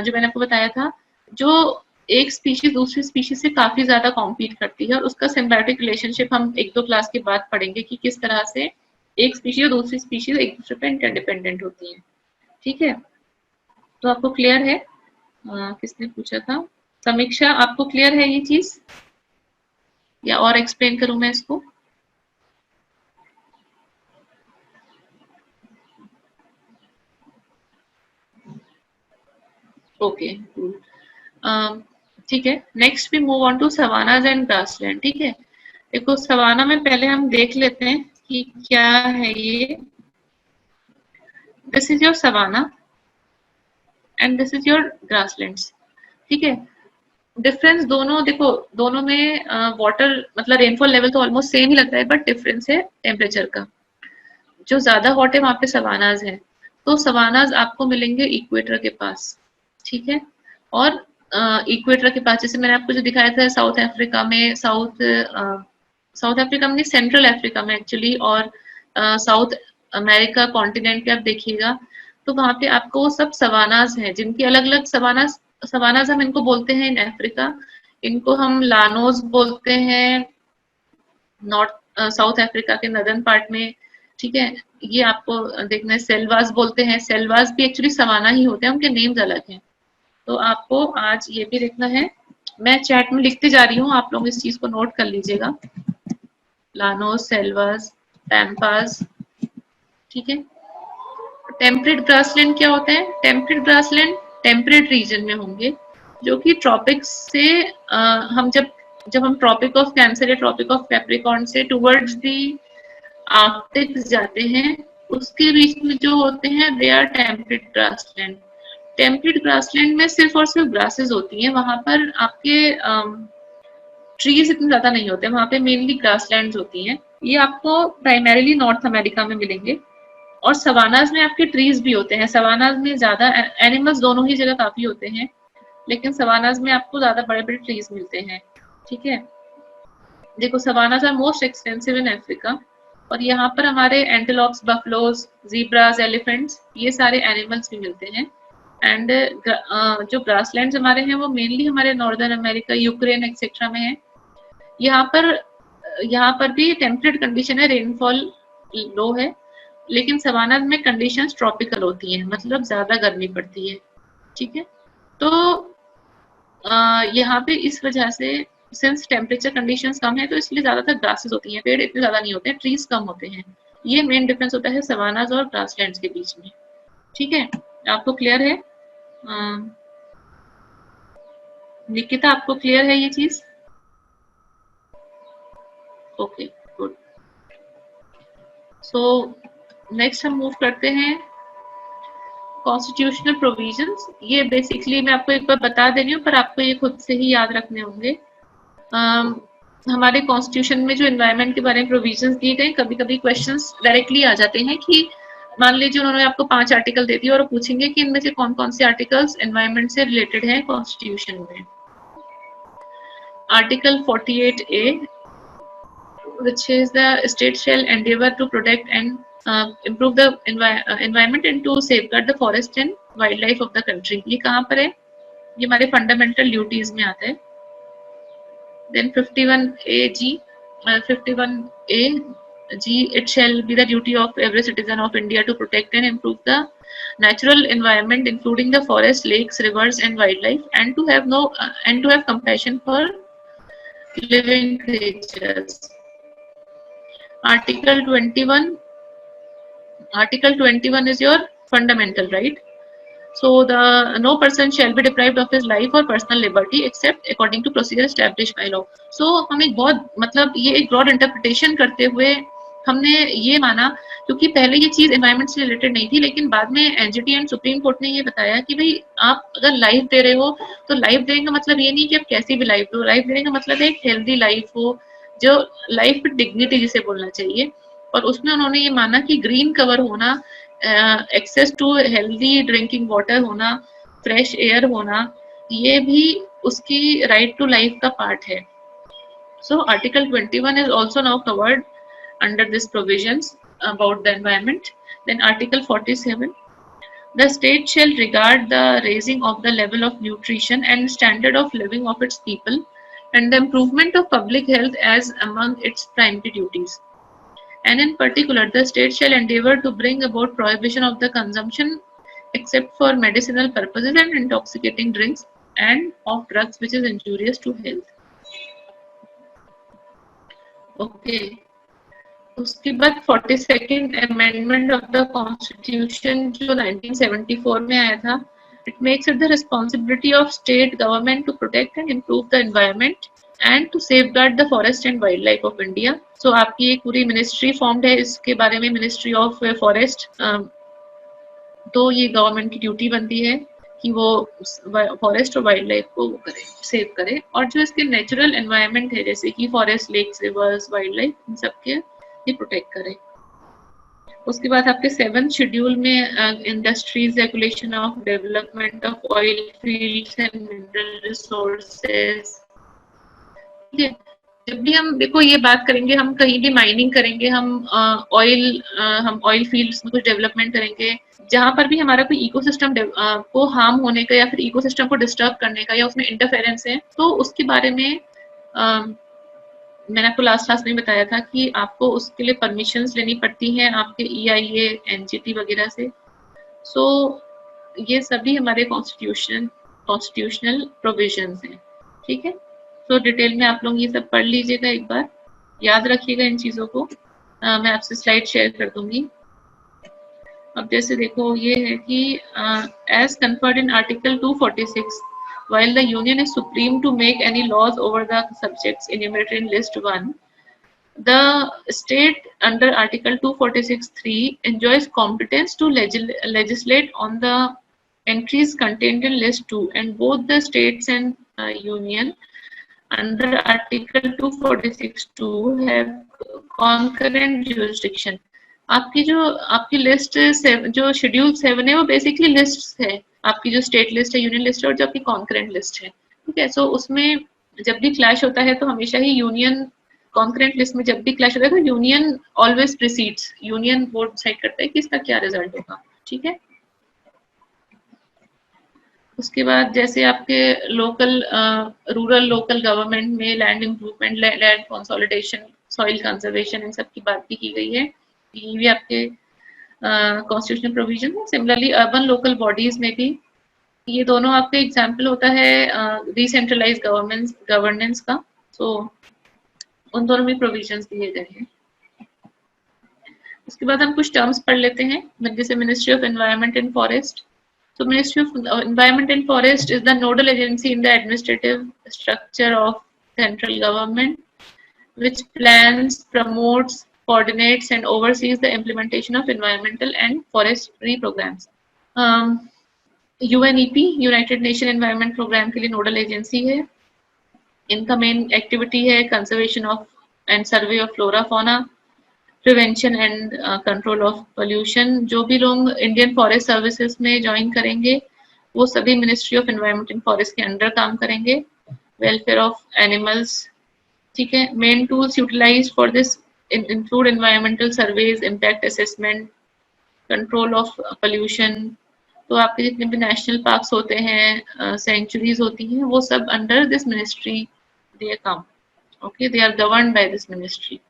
जो मैंने आपको बताया था, जो एक स्पीशीज दूसरी स्पीशीज से काफी ज्यादा कॉम्पीट करती है और उसका सिम्बायोटिक रिलेशनशिप हम 1-2 क्लास के बाद पढ़ेंगे कि किस तरह से एक स्पीशीज और दूसरी स्पीशीज एक दूसरे पर इंटरडिपेंडेंट होती है, ठीक है। तो आपको क्लियर है? किसने पूछा था? समीक्षा, आपको क्लियर है ये चीज या और एक्सप्लेन करूं मैं इसको? ओके, ठीक है। Next we move on to savannas and grassland, ठीक है। देखो सवाना में पहले हम देख लेते हैं कि क्या है ये। This is your savanna and this is your grasslands, ठीक है। डिफरेंस दोनों देखो, दोनों में वाटर मतलब रेनफॉल लेवल तो ऑलमोस्ट सेम ही लगता है, बट डिफरेंस है टेम्परेचर का। जो ज्यादा हॉट है वहां पे सवानाज है। तो सवानाज आपको मिलेंगे इक्वेटर के पास, ठीक है। और इक्वेटर के पास जैसे मैंने आपको जो दिखाया था साउथ अफ्रीका में, साउथ अफ्रीका में सेंट्रल अफ्रीका में एक्चुअली, और साउथ अमेरिका कॉन्टिनेंट पे आप देखिएगा तो वहां पे आपको सब सवानाज हैं, जिनकी अलग अलग सवानाज हम इनको बोलते हैं इन अफ्रीका। इनको हम लानोज बोलते हैं नॉर्थ साउथ अफ्रीका के नदर्न पार्ट में, ठीक है। ये आपको देखना है, सेल्वास बोलते हैं, सेल्वास भी एक्चुअली सवाना ही होते हैं, उनके नेम्स अलग हैं। तो आपको आज ये भी देखना है, मैं चैट में लिखते जा रही हूँ, आप लोग इस चीज को नोट कर लीजिएगा। लानोस, सेल्वास, पैम्पास, ठीक है। टेम्परेट ग्रासलैंड क्या होता है? टेम्परेट ग्रासलैंड टेम्परेट रीजन में होंगे, जो कि ट्रॉपिक्स से हम जब हम ट्रॉपिक ऑफ कैंसर या ट्रॉपिक ऑफ कैप्रिकॉर्न से टुवर्ड्स दी आर्कटिक जाते हैं, उसके बीच में जो होते हैं वे are temperate grassland. Temperate grassland में सिर्फ और सिर्फ ग्रासेस होती हैं, वहां पर आपके ट्रीज इतने ज्यादा नहीं होते, वहां पे मेनली ग्रासलैंड्स होती हैं। ये आपको प्राइमरीली नॉर्थ अमेरिका में मिलेंगे। और सवानाज में आपके ट्रीज भी होते हैं, सवानाज में ज्यादा एनिमल्स दोनों ही जगह काफी होते हैं, लेकिन सवानाज में आपको ज्यादा बड़े बड़े ट्रीज मिलते हैं, ठीक है। देखो savannas are most extensive in Africa, और यहाँ पर हमारे एंटेलोप्स, बफलोज, जीब्रास, एलिफेंट्स, ये सारे एनिमल्स भी मिलते हैं। एंड जो ग्रासलैंड्स हमारे हैं वो मेनली हमारे नॉर्दर्न अमेरिका, यूक्रेन एक्सेट्रा में है। यहाँ पर भी टेम्परेट कंडीशन है, रेनफॉल लो है, लेकिन सवानाज में कंडीशंस ट्रॉपिकल होती हैं, मतलब ज्यादा गर्मी पड़ती है, ठीक है। तो यहाँ पे इस वजह से सिंस टेम्परेचर कंडीशंस कम है तो इसलिए ज्यादातर ग्रासेस होती हैं, पेड़ इतने ज्यादा नहीं होते हैं, ट्रीज कम होते हैं। ये मेन डिफरेंस होता है सवानाज और ग्रासलैंड्स के बीच में, ठीक है। आपको क्लियर है? निकिता आपको क्लियर है ये चीज? Okay good. सो नेक्स्ट हम मूव करते हैं कॉन्स्टिट्यूशनल प्रोविजंस। ये बेसिकली मैं आपको एक बार बता दे रही हूँ, पर आपको ये खुद से ही याद रखने होंगे। हमारे कॉन्स्टिट्यूशन में जो एनवायरनमेंट के बारे में प्रोविजंस दिए गए, कभी कभी क्वेश्चंस डायरेक्टली आ जाते हैं कि मान लीजिए उन्होंने आपको 5 आर्टिकल दे दिए और पूछेंगे कि इनमें से कौन कौन से आर्टिकल्स एनवायरनमेंट से रिलेटेड है कॉन्स्टिट्यूशन में। Article 48A, which is the state shall endeavor to protect and improve the environment and to safeguard the forest and wildlife of the country। ये कहाँ पर है? ये हमारे फंडामेंटल ड्यूटीज में आता है। Then 51AG, 51AG, it shall be the duty of every citizen of India to protect and improve the natural environment, including the forest, lakes, rivers, and wildlife, and to have compassion for living creatures। Article 21 is your fundamental right. So no person shall be deprived of his life or personal liberty except according to procedure established by law। So हम एक बहुत मतलब ये एक broad interpretation करते हुए हमने ये माना, क्योंकि पहले ये चीज एनवायरनमेंट से रिलेटेड नहीं थी, लेकिन बाद में एनजीटी एंड सुप्रीम कोर्ट ने ये बताया कि भाई आप अगर लाइफ दे रहे हो तो लाइफ देने का मतलब ये नहीं कि आप कैसी भी लाइफ दो, लाइफ देने का मतलब एक हेल्दी लाइफ हो, जो लाइफ विद डिग्निटी जिसे बोलना चाहिए। और उसमें उन्होंने ये माना कि ग्रीन कवर होना, access to healthy drinking water होना, फ्रेश एयर होना, ये भी उसकी राइट टू लाइफ का पार्ट है। So article 21 is also now covered under this provisions about the environment। Then article 47, the state shall regard the raising of the level of nutrition and standard of living of its people and the improvement of public health as among its primary duties। And in particular, the state shall endeavor to bring about prohibition of the consumption except for medicinal purposes and intoxicating drinks and of drugs which is injurious to health। Okay। उसके बाद 42nd amendment of the constitution जो 1974 में आया था, it makes it the responsibility of state government to protect and improve the environment and to safeguard the forest and wild life of India. So आपकी एक पूरी ministry formed है इसके बारे में, मिनिस्ट्री ऑफ फॉरेस्ट। तो ये गवर्नमेंट की ड्यूटी बनती है कि वो फॉरेस्ट और वाइल्ड लाइफ को करे, सेव करे, और जो इसके नेचुरल एनवायरनमेंट है जैसे कि forest, lakes, rivers, wild life, इन सबके प्रोटेक्ट करे। उसके बाद आपके 7th शेड्यूल में industries regulation of development of oil fields and mineral resources. जब भी हम देखो ये बात करेंगे, हम कहीं भी माइनिंग करेंगे, हम ऑयल फील्ड्स में कुछ डेवलपमेंट करेंगे, जहां पर भी हमारा कोई इकोसिस्टम को हार्म होने का या फिर इकोसिस्टम को डिस्टर्ब करने का या उसमें इंटरफेरेंस है, तो उसके बारे में मैंने आपको लास्ट क्लास में बताया था कि आपको उसके लिए परमिशंस लेनी पड़ती हैं आपके EIA NGT वगैरह से। सो ये सभी हमारे कॉन्स्टिट्यूशनल प्रोविजंस हैं, ठीक है। तो डिटेल में आप लोग ये सब पढ़ लीजिएगा, एक बार याद रखिएगा इन चीज़ों को। मैं आपसे स्लाइड शेयर कर दूंगी। अब जैसे देखो ये है कि as conferred in article 246, while the union is supreme to make any laws over the subjects enumerated in list 1, the state under article 246(3) enjoys competence to legislate on the entries contained in list 2, and both the states and union under article 246(2) have concurrent jurisdiction. आपकी list जो schedule 7 है वो basically list है, आपकी जो state list है, union list है, और जो आपकी कॉन्करेंट लिस्ट है, ठीक है। सो उसमें जब भी क्लैश होता है तो हमेशा ही यूनियन कॉन्करेंट लिस्ट में जब भी क्लैश होता है तो union always precedes, union board decide करता है कि इसका क्या रिजल्ट होगा, ठीक है। उसके बाद जैसे आपके रूरल लोकल गवर्नमेंट में land improvement, land consolidation, soil conservation, इन सब की बात भी की गई है, ये भी आपके कॉन्स्टिट्यूशनल प्रोविजन है। सिमिलरली अर्बन लोकल बॉडीज में भी ये दोनों आपके एग्जाम्पल होता है डिसेंट्रलाइज गवर्नेंस का, तो उन दोनों में प्रोविजंस दिए गए हैं। उसके बाद हम कुछ टर्म्स पढ़ लेते हैं, जैसे ministry of environment and forest. So Ministry of Environment and Forest is the nodal agency in the administrative structure of central government, which plans, promotes, coordinates and oversees the implementation of environmental and forestry programs. UNEP, United Nation Environment Program के लिए nodal agency है। इनका main activity है conservation of and survey of flora fauna, prevention and control of pollution. जो भी लोग Indian forest services में join करेंगे वो सभी ministry of environment and forest के अंडर काम करेंगे। वेलफेयर ऑफ एनिमल्स, ठीक है। Main tools utilize for this include environmental surveys, impact assessment, control of pollution. तो आपके जितने भी नेशनल पार्क्स होते हैं, सेंचुरीज होती हैं, वो सब under this ministry they come, okay, they are governed by this ministry.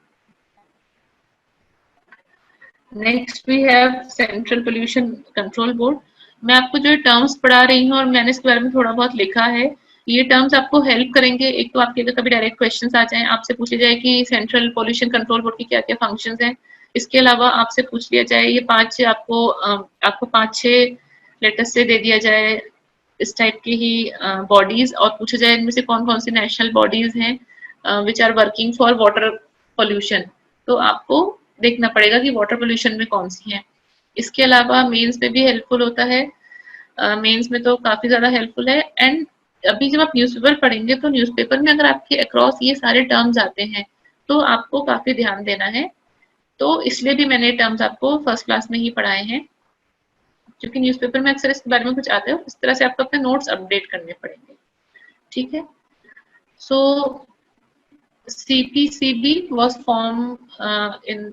Next we have central pollution control board. मैं आपको जो टर्म्स पढ़ा रही हूँ और मैंने इसके बारे में थोड़ा बहुत लिखा है, ये टर्म्स आपको हेल्प करेंगे। एक तो आपके अगर कभी डायरेक्ट क्वेश्चंस आ जाएं, आपसे पूछे जाए कि सेंट्रल पोल्यूशन कंट्रोल बोर्ड की क्या क्या फंक्शंस हैं, इसके अलावा आपसे पूछ लिया जाए ये 5 आपको 5-6 लेटर्स से दे दिया जाए इस टाइप की ही बॉडीज, और पूछा जाए इनमें से कौन कौन सी नेशनल बॉडीज हैं which are working for water pollution, तो आपको देखना पड़ेगा कि वाटर पोल्यूशन में कौन सी है। इसके अलावा मेंस में भी हेल्पफुल होता है, मेंस में तो काफी ज्यादा हेल्पफुल है। एंड अभी जब आप न्यूज़पेपर पढ़ेंगे तो न्यूज़पेपर में अगर आपके अक्रॉस ये सारे टर्म्स आते हैं तो आपको काफी ध्यान देना है, तो इसलिए भी मैंने टर्म्स आपको फर्स्ट क्लास में ही पढ़ाए हैं, क्योंकि न्यूज़पेपर में अक्सर इसके बारे में कुछ आते हो, इस तरह से आपको अपने नोट्स अपडेट करने पड़ेंगे, ठीक है। सो CPCB was formed in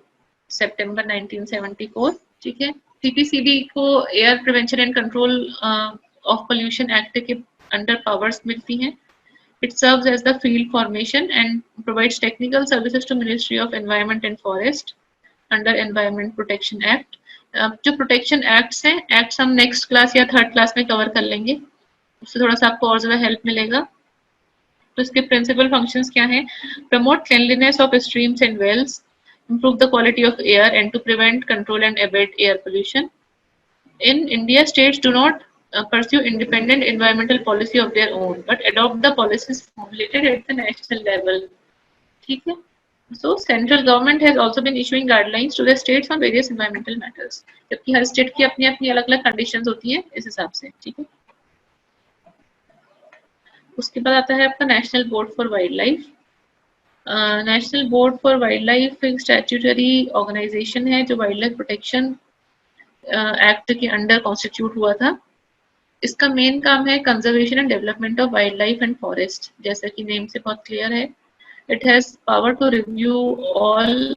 September 1974, ठीक है। CPCB को air prevention and control of pollution act के अंडर पावर्स मिलती हैं। It serves as the field formation and provides technical services to Ministry of Environment and Forest under Environment Protection Act. जो protection acts हैं, acts हम next class या third class में cover कर लेंगे, उससे थोड़ा सा आपको और ज़्यादा हेल्प मिलेगा। तो इसके प्रिंसिपल फंक्शंस क्या हैं? Promote cleanliness of streams and wells, improve the quality of air, and to prevent, control and abate air pollution. In India, states do not pursue independent environmental policy of their own, but adopt the policies formulated at the national level. ठीक है? So central government has also been issuing guidelines to the states on various environmental matters. जबकि हर state की अपनी अपनी अलग-अलग conditions होती हैं इस हिसाब से, ठीक है? उसके बाद आता है आपका national board for wild life. National board for wild life एक स्टैट्यूटरी ऑर्गेनाइजेशन है जो वाइल्ड लाइफ प्रोटेक्शन एक्ट के अंडर कॉन्स्टिट्यूट हुआ था। इसका मेन काम है conservation and development of wild life and forest, जैसा कि नेम से बहुत क्लियर है। It has power to review all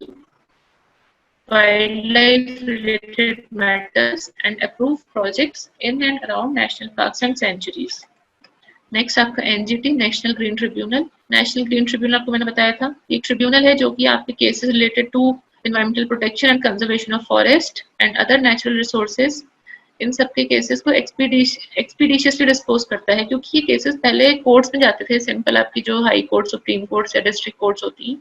wildlife related matters and approve projects in and around national parks and sanctuaries. Next आपका NGT National Green Tribunal. National Green Tribunal आपको मैंने बताया था, एक ट्रिब्यूनल है जो कि आपके cases related to environmental protection and conservation of forest and other natural resources, इन सब के केसेस को एक्सपीडिशियसली डिस्पोज करता है, क्योंकि ये केसेस पहले कोर्ट्स में जाते थे, सिंपल आपकी जो हाई कोर्ट, सुप्रीम कोर्ट या डिस्ट्रिक्ट कोर्ट्स होती हैं,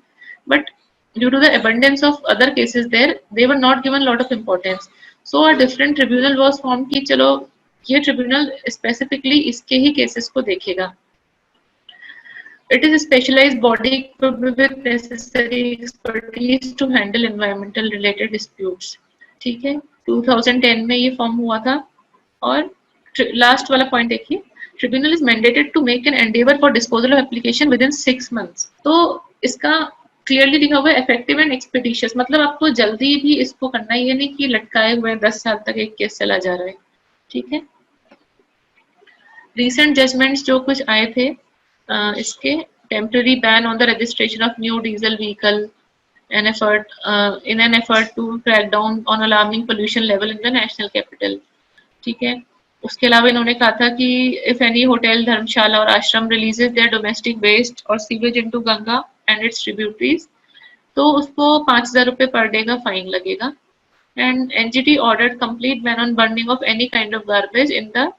but due to the abundance of other cases there, they were not given lot of importance. So a different tribunal was formed कि चलो ये ट्रिब्यूनल स्पेसिफिकली इसके ही cases को देखेगा। It is a specialized body equipped with necessary expertise to handle environmental related disputes. ठीक है, 2010 में ये फॉर्म हुआ था। और लास्ट वाला पॉइंट देखिए, tribunal is mandated to make an endeavour for disposal of application within 6 months। तो इसका क्लियरली लिखा हुआ है इफेक्टिव एंड एक्सपेडिशियस, मतलब आपको जल्दी भी इसको करना है, ये नहीं कि लटकाए हुए 10 साल तक एक केस चला जा रहा है। ठीक है, रिसेंट जजमेंट्स जो कुछ आए थे इसके, temporary ban on the registration of new diesel vehicle in an effort to crack down on alarming pollution level in the national capital। ठीक है, उसके अलावा इन्होंने कहा था कि if any hotel, धर्मशाला और आश्रम releases their domestic waste or sewage into Ganga and its tributaries, तो उसको 5,000 रुपये पर डे का फाइन लगेगा। And NGT ordered complete ban on burning of any kind of garbage in the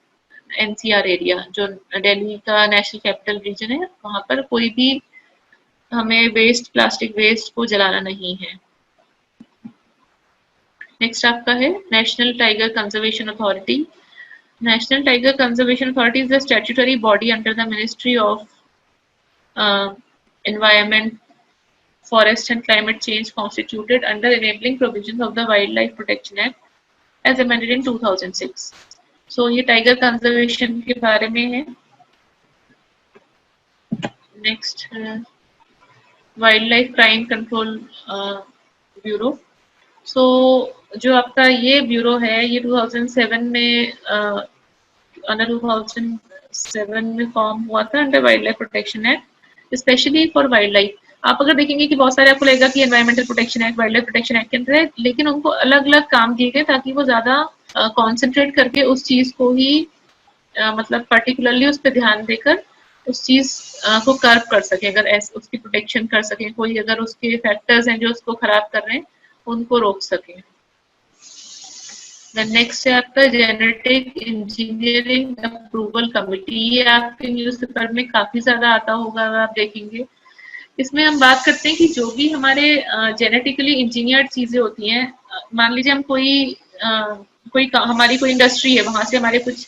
NCR area, जो दिल्ली का national capital region है, वहां पर कोई भी हमें वेस्ट, प्लास्टिक वेस्ट को जलाना नहीं है। नेक्स्ट आपका है National Tiger Conservation Authority. National Tiger Conservation Authority is the statutory body under the Ministry of Environment, Forest and Climate Change, constituted under enabling provisions of the Wild life protection Act as amended in 2006। So ये tiger conservation के बारे में है। Next Wildlife Crime Control Bureau. So जो आपका ये bureau है, ये 2007 में अंडर 2007 में फॉर्म हुआ था under wild life protection act, specially for wild life. आप अगर देखेंगे कि बहुत सारे आपको लगेगा कि environmental protection act, wild life protection act के अंदर है, लेकिन उनको अलग अलग काम दिए गए ताकि वो ज्यादा कॉन्सेंट्रेट करके उस चीज को ही मतलब पर्टिकुलरली उस पर ध्यान देकर उस चीज को कर्व कर सके, अगर उसकी प्रोटेक्शन कर सके, कोई अगर उसके फैक्टर्स हैं जो उसको खराब कर रहे हैं उनको रोक सके। नेक्स्ट है आपका जेनेटिक इंजीनियरिंग अप्रूवल कमिटी। ये आपके न्यूज़पेपर में काफी ज्यादा आता होगा, अगर आप देखेंगे। इसमें हम बात करते हैं कि जो भी हमारे जेनेटिकली इंजीनियर्ड चीजें होती हैं, मान लीजिए हम हमारी कोई इंडस्ट्री है, वहां से हमारे कुछ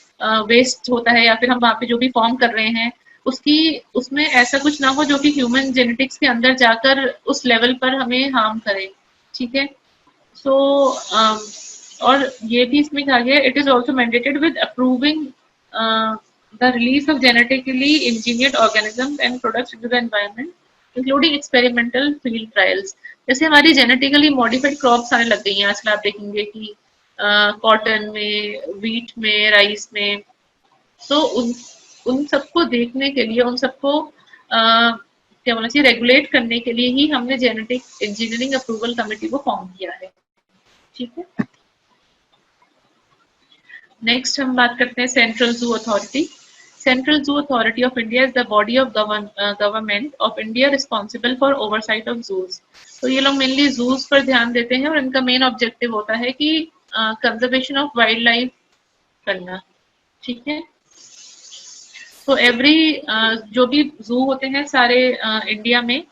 वेस्ट होता है, या फिर हम वहाँ पे जो भी फॉर्म कर रहे हैं उसमें ऐसा कुछ ना हो जो कि ह्यूमन जेनेटिक्स के अंदर जाकर उस लेवल पर हमें हार्म करे। ठीक है, सो और ये भी इसमें कहा गया, it is also mandated with approving the release of genetically engineered organism and products into the environment including experimental field trials. जैसे हमारी जेनेटिकली मॉडिफाइड क्रॉप्स आने लग गई हैं आजकल, आप देखेंगे कि कॉटन में, व्हीट में, राइस में, तो उन सबको देखने के लिए, उन सबको क्या बोलना चाहिए, रेगुलेट करने के लिए ही हमने जेनेटिक इंजीनियरिंग अप्रूवल कमेटी को फॉर्म किया है। ठीक है, नेक्स्ट हम बात करते हैं central zoo authority. Central Zoo Authority of India is the body of government of India responsible for oversight of zoos। तो ये लोग मेनली zoos पर ध्यान देते हैं और इनका मेन ऑब्जेक्टिव होता है कि कंजर्वेशन ऑफ वाइल्ड लाइफ करना। ठीक है, तो एवरी जो भी जू होते हैं सारे इंडिया में,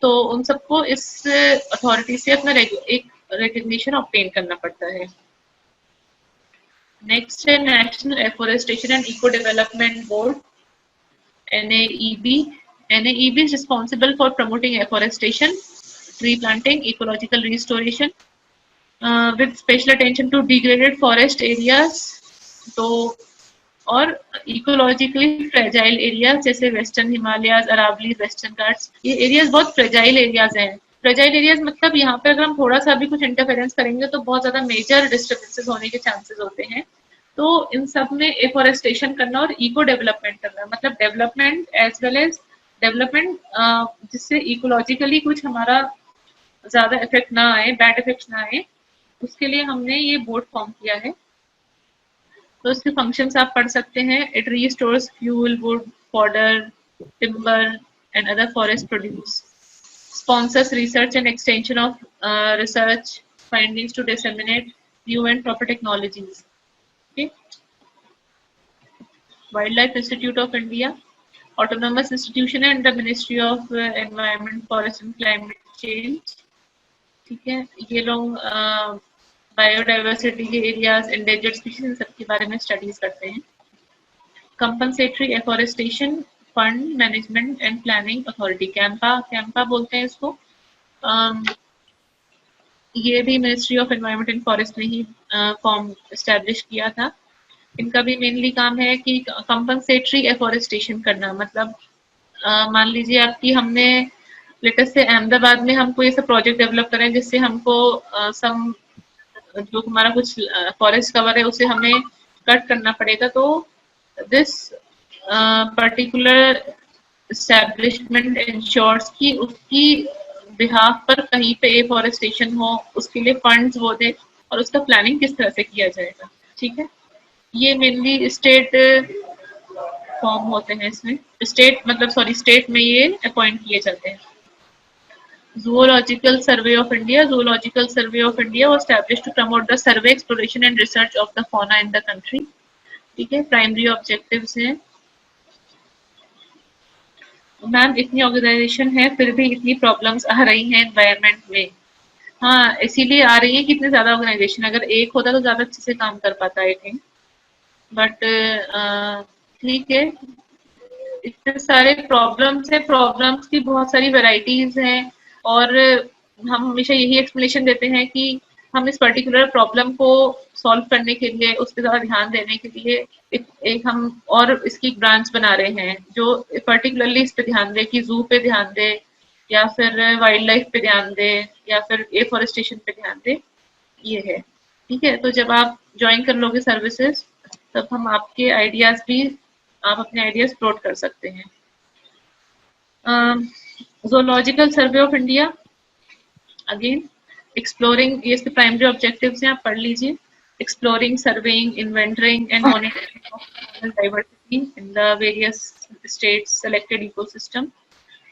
तो उन सबको इस अथॉरिटी से अपना एक रिकग्निशन ऑब्टेन करना पड़ता है। नेक्स्ट है national afforestation and eco development board, NAEB। NAEB is responsible for promoting afforestation, tree planting, ecological restoration with special attention to degraded forest areas। तो और इकोलॉजिकली फ्रेजाइल एरिया जैसे वेस्टर्न हिमालयाज, अरावली, वेस्टर्न घाट्स, ये areas बहुत fragile areas हैं। Fragile areas मतलब यहाँ पे अगर हम थोड़ा सा भी कुछ इंटरफेरेंस करेंगे तो बहुत ज्यादा मेजर डिस्टर्बेंसेस होने के चांसेस होते हैं। तो इन सब में एफोरेस्टेशन करना और इको डेवलपमेंट करना, मतलब development as well as development जिससे इकोलॉजिकली कुछ हमारा ज्यादा इफेक्ट ना आए, बैड इफेक्ट्स ना आए, उसके लिए हमने ये बोर्ड फॉर्म किया है। तो इसके फंक्शंस आप पढ़ सकते हैं। It restores fuel, wood, fodder, timber and other forest produce, sponsors research and extension of research findings to disseminate new and proper technologies. Okay. Wildlife Institute of India, autonomous institution and the Ministry of Environment, Forest and Climate Change. ठीक है, ये लोग biodiversity के areas, endangered species, इन सब के बारे में studies करते हैं। Compensatory afforestation fund management and planning authority, Campa बोलते हैं इसको। ये भी ministry of environment and forest ने ही फॉर्म एस्टेब्लिश किया था। इनका भी मेनली काम है कि कंपनसेटरी एफोरेस्टेशन करना, मतलब मान लीजिए आपकी हमने लेटेस्ट से अहमदाबाद में हम कोई ऐसा प्रोजेक्ट डेवलप करें जिससे हमको सम जो हमारा कुछ फॉरेस्ट कवर है उसे हमें कट करना पड़ेगा, तो दिस पर्टिकुलर एस्टेब्लिशमेंट इंश्योर्स कि उसकी बिहाफ पर कहीं पे एफोरेस्टेशन हो, उसके लिए फंड्स वो दे और उसका प्लानिंग किस तरह से किया जाएगा। ठीक है, ये मेनली स्टेट फॉर्म होते हैं इसमें, स्टेट मतलब सॉरी स्टेट में ये अपॉइंट किए जाते हैं। Zoological Survey of India, Zoological Survey of India was established to promote the survey, exploration and research of the fauna in the country. ठीक है, प्राइमरी ऑब्जेक्टिव्स हैं। मैम इतनी ऑर्गेनाइजेशन है फिर भी इतनी प्रॉब्लम्स आ रही हैं एनवायरनमेंट में। हाँ, इसीलिए आ रही है कि इतने ज्यादा ऑर्गेनाइजेशन, अगर एक होता तो ज्यादा अच्छे से काम कर पाता आई थिंक, बट ठीक है, इतने सारे प्रॉब्लम्स है, प्रॉब्लम्स की बहुत सारी वैरायटीज हैं और हम हमेशा यही एक्सप्लेनेशन देते हैं कि हम इस पर्टिकुलर प्रॉब्लम को सॉल्व करने के लिए, उस पर ज़्यादा ध्यान देने के लिए एक हम और इसकी एक ब्रांच बना रहे हैं जो पर्टिकुलरली इस पे ध्यान दे, कि जू पे ध्यान दे या फिर वाइल्ड लाइफ पे ध्यान दे या फिर एफॉरेस्टेशन पे ध्यान दे, ये है। ठीक है, तो जब आप ज्वाइन कर लोगे सर्विसेज तब हम आपके आइडियाज भी, आप अपने आइडियाज प्लॉट कर सकते हैं। Zoological Survey of India, again exploring, ये इसके प्राइमरी ऑब्जेक्टिव्स हैं, आप पढ़ लीजिए। Exploring, surveying, inventorying and monitoring of diversity in the various states selected ecosystem.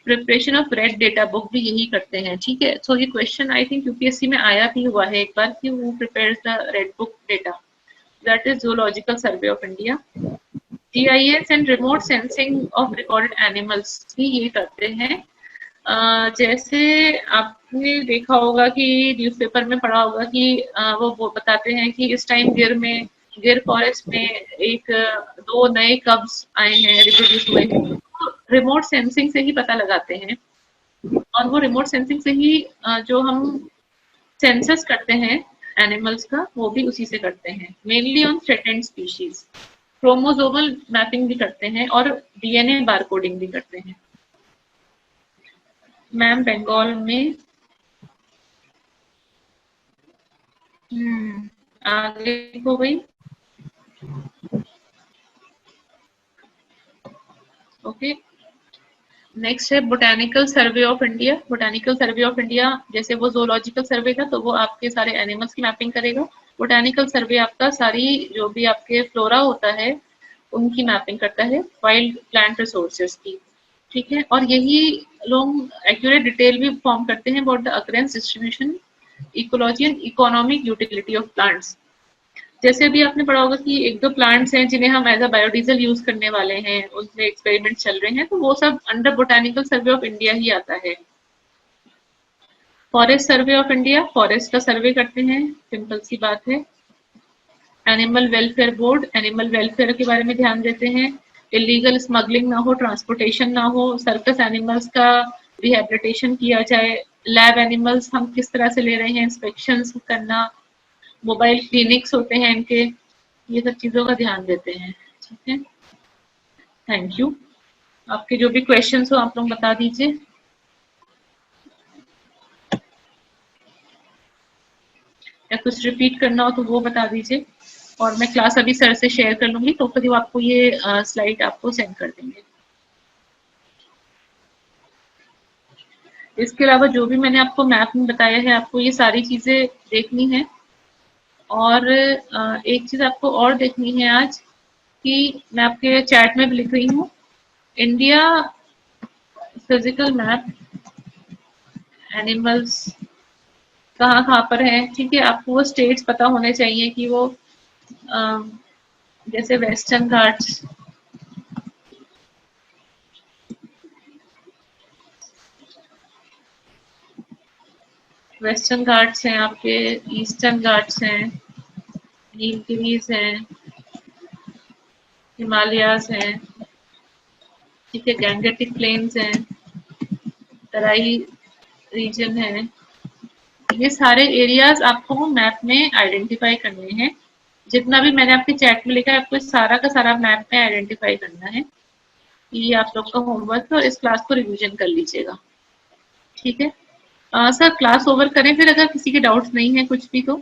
Preparation of red data book भी यही करते हैं। ठीक है, सो ये क्वेश्चन आई थिंक यूपीएससी में आया भी हुआ है एक बार कि वो prepares the red book data, that is zoological Survey of India. GIS and remote sensing of recorded animals भी ये करते हैं। जैसे आपने देखा होगा कि न्यूज़पेपर में पढ़ा होगा कि वो बताते हैं कि इस टाइम गिर फॉरेस्ट में एक 2 नए कब्स आए हैं, रिप्रोड्यूस हुए हैं, तो रिमोट सेंसिंग से ही पता लगाते हैं। और वो रिमोट सेंसिंग से ही जो हम सेंसस करते हैं एनिमल्स का, वो भी उसी से करते हैं, mainly on threatened species. Chromosomal mapping भी करते हैं और DNA बारकोडिंग भी करते हैं। मैम बंगाल में आगे हो गई। ओके, नेक्स्ट है botanical Survey of India. Botanical Survey of India जैसे वो ज़ूलॉजिकल सर्वे था तो वो आपके सारे एनिमल्स की मैपिंग करेगा। बोटानिकल सर्वे आपका सारी जो भी आपके फ्लोरा होता है उनकी मैपिंग करता है, वाइल्ड प्लांट रिसोर्सेज की। ठीक है, और यही लोग एक्यूरेट डिटेल भी फॉर्म करते हैं about the occurrence, distribution, ecology and economic utility of plants. जैसे अभी आपने पढ़ा होगा कि 1-2 प्लांट्स हैं जिन्हें हम एज अ बायोडीजल यूज करने वाले हैं, उनमें एक्सपेरिमेंट चल रहे हैं, तो वो सब under Botanical Survey of India ही आता है। Forest Survey of India, forest का सर्वे करते हैं, सिंपल सी बात है। Animal Welfare Board, animal welfare के बारे में ध्यान देते हैं, इलीगल स्मगलिंग ना हो, ट्रांसपोर्टेशन ना हो, सर्कस एनिमल्स का रिहेबिलिटेशन किया जाए, लैब एनिमल्स हम किस तरह से ले रहे हैं, इंस्पेक्शंस करना, मोबाइल क्लिनिक्स होते हैं इनके, ये सब चीज़ों का ध्यान देते हैं। ठीक है, थैंक यू। आपके जो भी क्वेश्चंस हो आप लोग बता दीजिए। या कुछ रिपीट करना हो तो वो बता दीजिए, और मैं क्लास अभी सर से शेयर कर लूंगी, तो फिर वो आपको ये स्लाइड आपको सेंड कर देंगे। इसके अलावा जो भी मैंने आपको मैप में बताया है, आपको ये सारी चीजें देखनी है। और एक चीज आपको और देखनी है आज, कि मैं आपके चैट में भी लिख रही हूँ, इंडिया फिजिकल मैप, एनिमल्स कहाँ कहाँ पर है। ठीक है, आपको वो स्टेट्स पता होने चाहिए कि वो जैसे वेस्टर्न घाट्स, वेस्टर्न घाट्स हैं आपके, ईस्टर्न घाट्स हैं, नीलगिरीज हैं, हिमालयाज हैं, ठीक है, गैंगेटिक प्लेन्स हैं, तराई रीजन है। ये सारे एरियाज आपको मैप में आइडेंटिफाई करने हैं। जितना भी मैंने आपके चैट में लिखा है, आपको सारा का सारा मैप में आइडेंटिफाई करना है। ये आप लोग का होमवर्क है, और इस क्लास को रिवीजन कर लीजिएगा। ठीक है, सर क्लास ओवर करें फिर, अगर किसी के डाउट्स नहीं है कुछ भी तो।